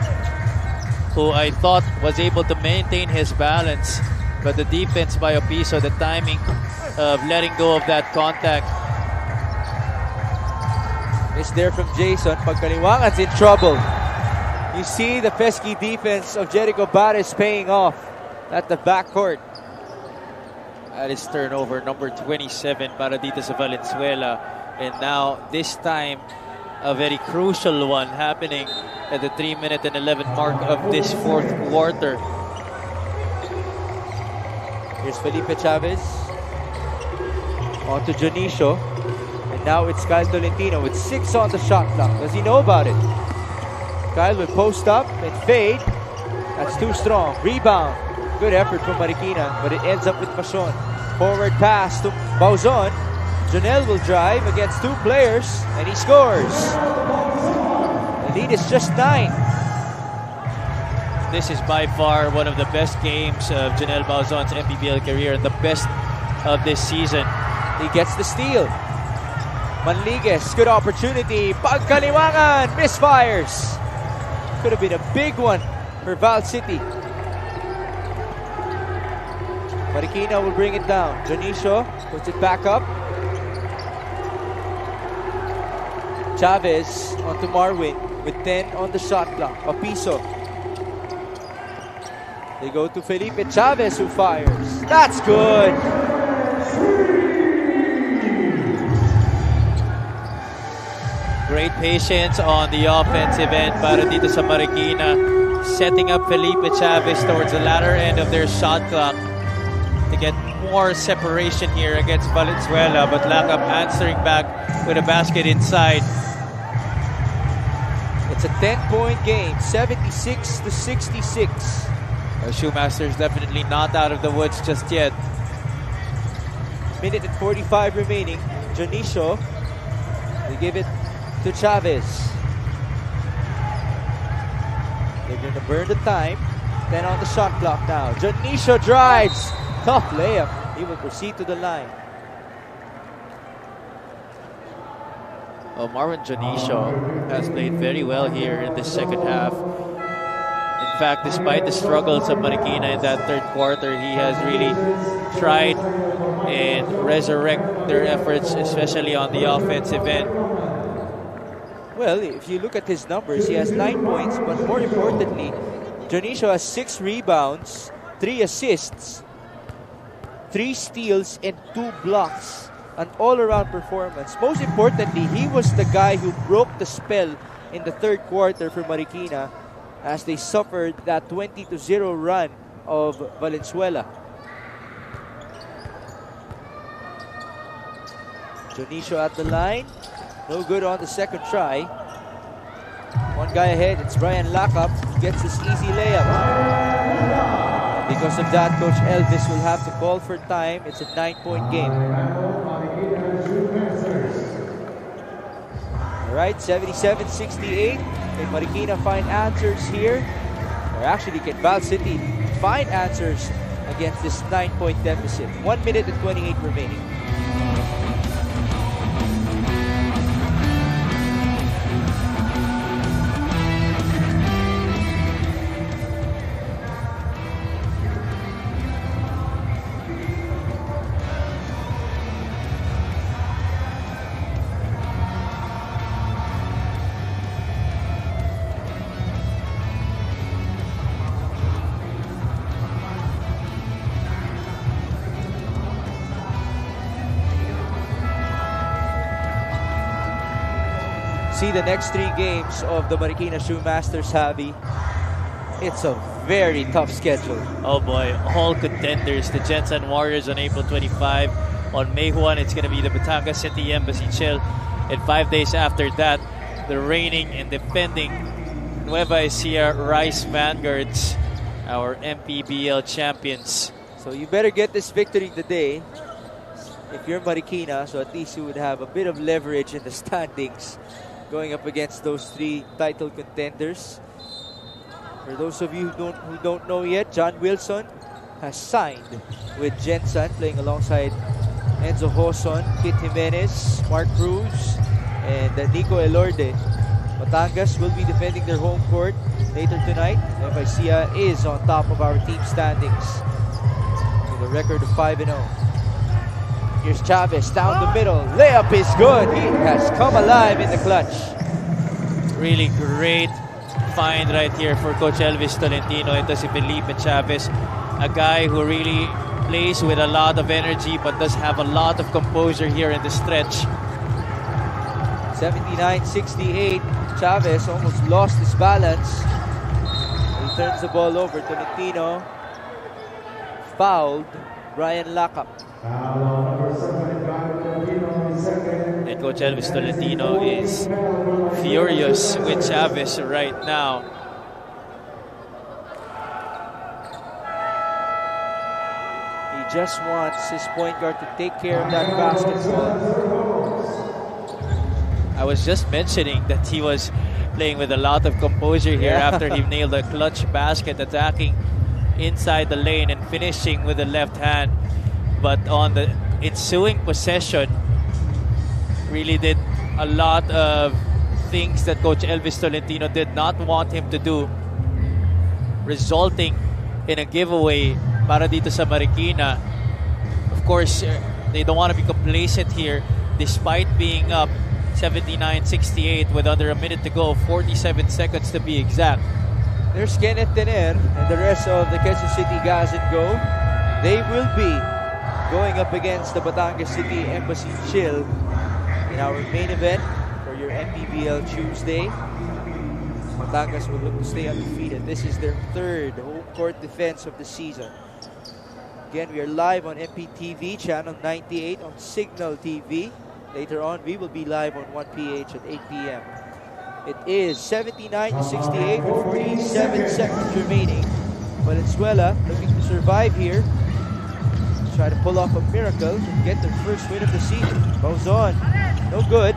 who I thought was able to maintain his balance. But the defense by Opiso, the timing of letting go of that contact. It's there from Jason. Pagkaliwangan's in trouble. You see the pesky defense of Jericho Bares paying off at the backcourt. That is turnover number 27 para dito sa Valenzuela. And now, this time, a very crucial one happening at the 3-minute and 11 mark of this fourth quarter. Here's Felipe Chavez. On to Janicio. And now it's Kyle Tolentino with 6 on the shot clock. Does he know about it? Kyle will post up and fade. That's too strong. Rebound. Good effort from Marikina, but it ends up with Machon. Forward pass to Bauzon. Jonel will drive against 2 players, and he scores. The lead is just 9. This is by far one of the best games of Jonel Bauzon's MPBL career and the best of this season. He gets the steal. Manligues, good opportunity. Pagkaliwangan, misfires. Could have been a big one for Val City. Marikina will bring it down. Janicio puts it back up. Chavez onto Marwin with 10 on the shot clock. Opiso. They go to Felipe Chavez, who fires. That's good. Great patience on the offensive end para dito sa Marikina, setting up Felipe Chavez towards the latter end of their shot clock to get more separation here against Valenzuela, but lack of answering back with a basket inside. It's a 10-point game, 76-66. Shoemasters definitely not out of the woods just yet. Minute and 45 remaining. Janicio, they give it to Chavez. They're going to burn the time. 10 on the shot clock now. Janicio drives. Tough layup. He will proceed to the line. Oh, Marvin Janicio has played very well here in the second half. In fact, despite the struggles of Marikina in that third quarter, he has really tried and resurrect their efforts, especially on the offensive end. Well, if you look at his numbers, he has 9 points, but more importantly, Janicio has 6 rebounds, 3 assists, 3 steals, and 2 blocks. An all-around performance. Most importantly, he was the guy who broke the spell in the third quarter for Marikina as they suffered that 20-0 run of Valenzuela. Jonicio at the line. No good on the second try. One guy ahead, it's Brian Lacap, gets this easy layup. Because of that, Coach Elvis will have to call for time. It's a 9-point game. All right, 77-68. Can Marikina find answers here? Or actually, can Val City find answers against this 9-point deficit? 1 minute and 28 remaining. See the next 3 games of the Marikina Shoemasters, Javi. It's a very tough schedule. Oh boy, all contenders. The Jensen Warriors on April 25. On May 1, it's going to be the Batangas City Embassy Chill. And 5 days after that, the reigning and defending Nueva Ecija Rice Vanguards, our MPBL champions. So you better get this victory today if you're Marikina, so at least you would have a bit of leverage in the standings going up against those 3 title contenders. For those of you who don't know yet, John Wilson has signed with Jensen, playing alongside Enzo Hoson, Kit Jimenez, Mark Cruz, and Nico Elorde. Batangas will be defending their home court later tonight. Ecija is on top of our team standings with a record of 5-0. Here's Chavez down the middle. Layup is good. He has come alive in the clutch. Really great find right here for Coach Elvis Tolentino. Ito si Felipe Chavez, a guy who really plays with a lot of energy but does have a lot of composure here in the stretch. 79-68. Chavez almost lost his balance. He turns the ball over. Tolentino fouled Brian Lacap. And Coach Elvis Tolentino is furious with Chavez right now. He just wants his point guard to take care of that basketball. I was just mentioning that he was playing with a lot of composure here after he nailed a clutch basket, attacking inside the lane and finishing with the left hand. But on the ensuing possession, really did a lot of things that Coach Elvis Tolentino did not want him to do, resulting in a giveaway para dito sa Marikina. Of course, they don't want to be complacent here despite being up 79-68 with under a minute to go, 47 seconds to be exact. There's Kenneth Tener and the rest of the Quezon City Gas and Go. They will be going up against the Batangas City Embassy Chill in our main event for your MPBL Tuesday. Batangas will look to stay undefeated. This is their 3rd home court defense of the season. Again, we are live on MPTV, channel 98 on Signal TV. Later on, we will be live on 1PH at 8 p.m. It is 79-68 with 47 seconds remaining. Valenzuela looking to survive here. Try to pull off a miracle and get their first win of the season. Goes on. No good.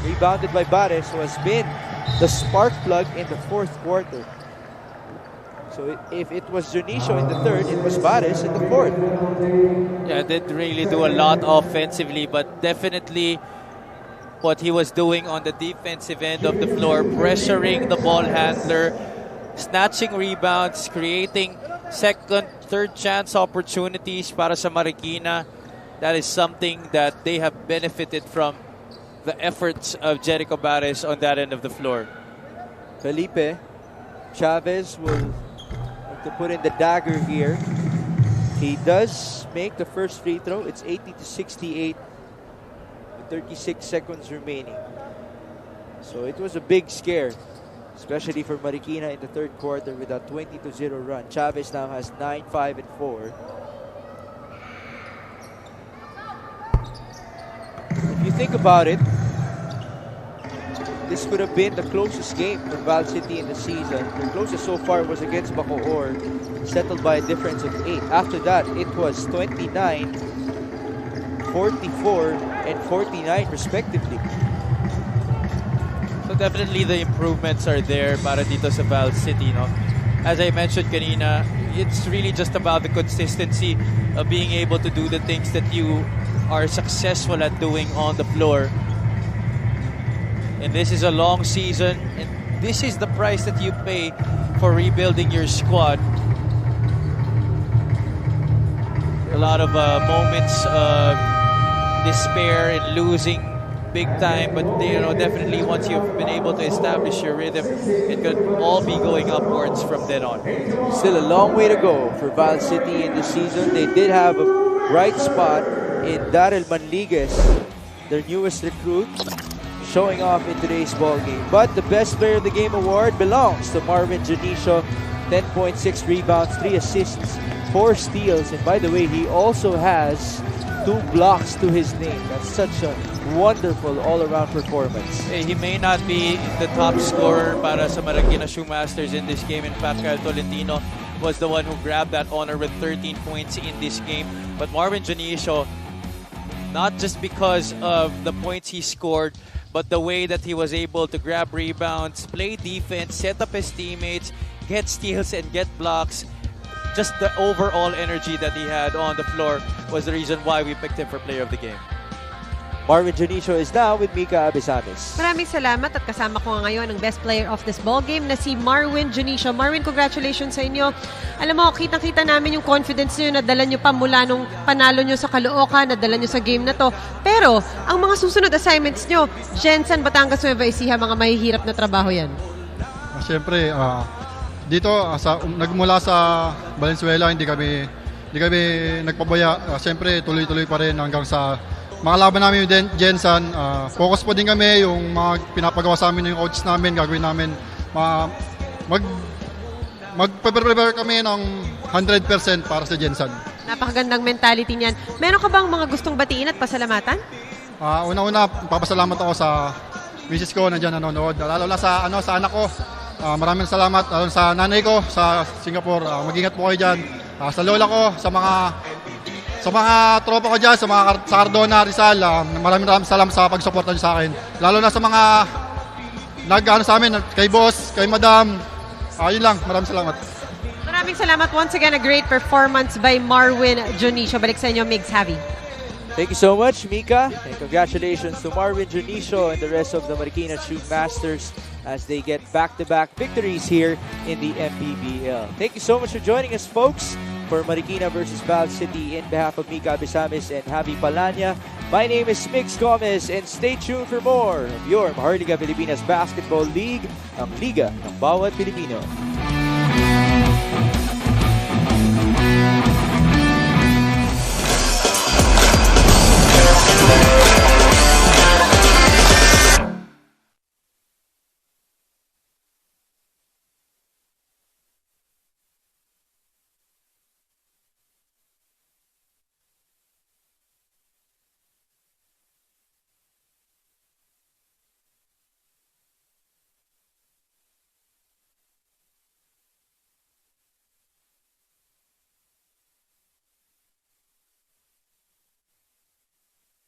Rebounded by Bares, who has been the spark plug in the 4th quarter. So if it was Jonicio in the 3rd, it was Bares in the 4th. Yeah, didn't really do a lot offensively, but definitely what he was doing on the defensive end of the floor, pressuring the ball handler, snatching rebounds, creating second, third chance opportunities para sa Marikina. That is something that they have benefited from the efforts of Jericho Bares on that end of the floor. Felipe Chavez will have to put in the dagger here. He does make the first free throw. It's 80-68 with 36 seconds remaining. So it was a big scare, especially for Marikina in the 3rd quarter with a 20-0 run. Chavez now has 9-5-4. If you think about it, this could have been the closest game for Val City in the season. The closest so far was against Bacoor, settled by a difference of 8. After that, it was 29, 44, and 49 respectively. So definitely the improvements are there para dito sa Val City, no? As I mentioned kanina, it's really just about the consistency of being able to do the things that you are successful at doing on the floor. And this is a long season, and this is the price that you pay for rebuilding your squad. A lot of moments of despair and losing big time, but definitely once you've been able to establish your rhythm, it could all be going upwards from then on. Still a long way to go for Val City in this season. They did have a bright spot in Daryl Manligues, their newest recruit, showing off in today's ball game. But the best player of the game award belongs to Marvin Janicio. 10.6 rebounds, 3 assists, 4 steals, and by the way, he also has 2 blocks to his name. That's such a wonderful all-around performance. He may not be the top scorer para sa Marikina Shoemasters in this game. In fact, Kyle Tolentino was the one who grabbed that honor with 13 points in this game. But Marvin Janicio, not just because of the points he scored, but the way that he was able to grab rebounds, play defense, set up his teammates, get steals and get blocks. Just the overall energy that he had on the floor was the reason why we picked him for player of the game. Marvin Janicio is now with Mika Abisamis. Maraming salamat at kasama ko ngayon ang best player of this ball game na si Marvin Janicio. Marvin, congratulations sa inyo. Alam mo, kitang-kita namin yung confidence nyo na dala nyo pa mula nung panalo nyo sa Caloocan, na dala nyo sa game na to. Pero, ang mga susunod assignments nyo, Jensen, Batangas, Nueva Ecija, mga mahihirap na trabaho yan. Siyempre, dito, nagmula sa Valenzuela, hindi kami nagpabaya. Siyempre, tuloy-tuloy pa rin hanggang sa mga laban namin yung Jensen. Focus po din kami yung mga pinapagawa sa amin ng coaches namin, gagawin namin. Mag-prepare kami ng 100% para sa Jensen. Napakagandang mentality niyan. Meron ka bang mga gustong batiin at pasalamatan? Una-una, papasalamat ako sa misis ko na dyan nanonood. Lalo na sa anak ko. Maraming salamat. Lalo sa nanay ko sa Singapore. Mag-ingat po kayo dyan. Sa lola ko, sa mga tropa ko dyan, sa Cardona, Rizal, maraming salamat sa pag-suporta nyo sa akin. Lalo na sa mga sa amin, kay boss, kay madam. Yun lang, maraming salamat. Maraming salamat. Once again, a great performance by Marvin Janicio. Balik sa inyo, Migs Javi. Thank you so much, Mika, and congratulations to Marvin Janicio and the rest of the Marikina Shoemasters as they get back-to-back victories here in the MPBL. Thank you so much for joining us, folks, for Marikina versus Val City. In behalf of Mika Abisamis and Javi Palanya, my name is Mix Gomez, and stay tuned for more of your Maharlika Pilipinas Basketball League, ang Liga ng Bawat Pilipino.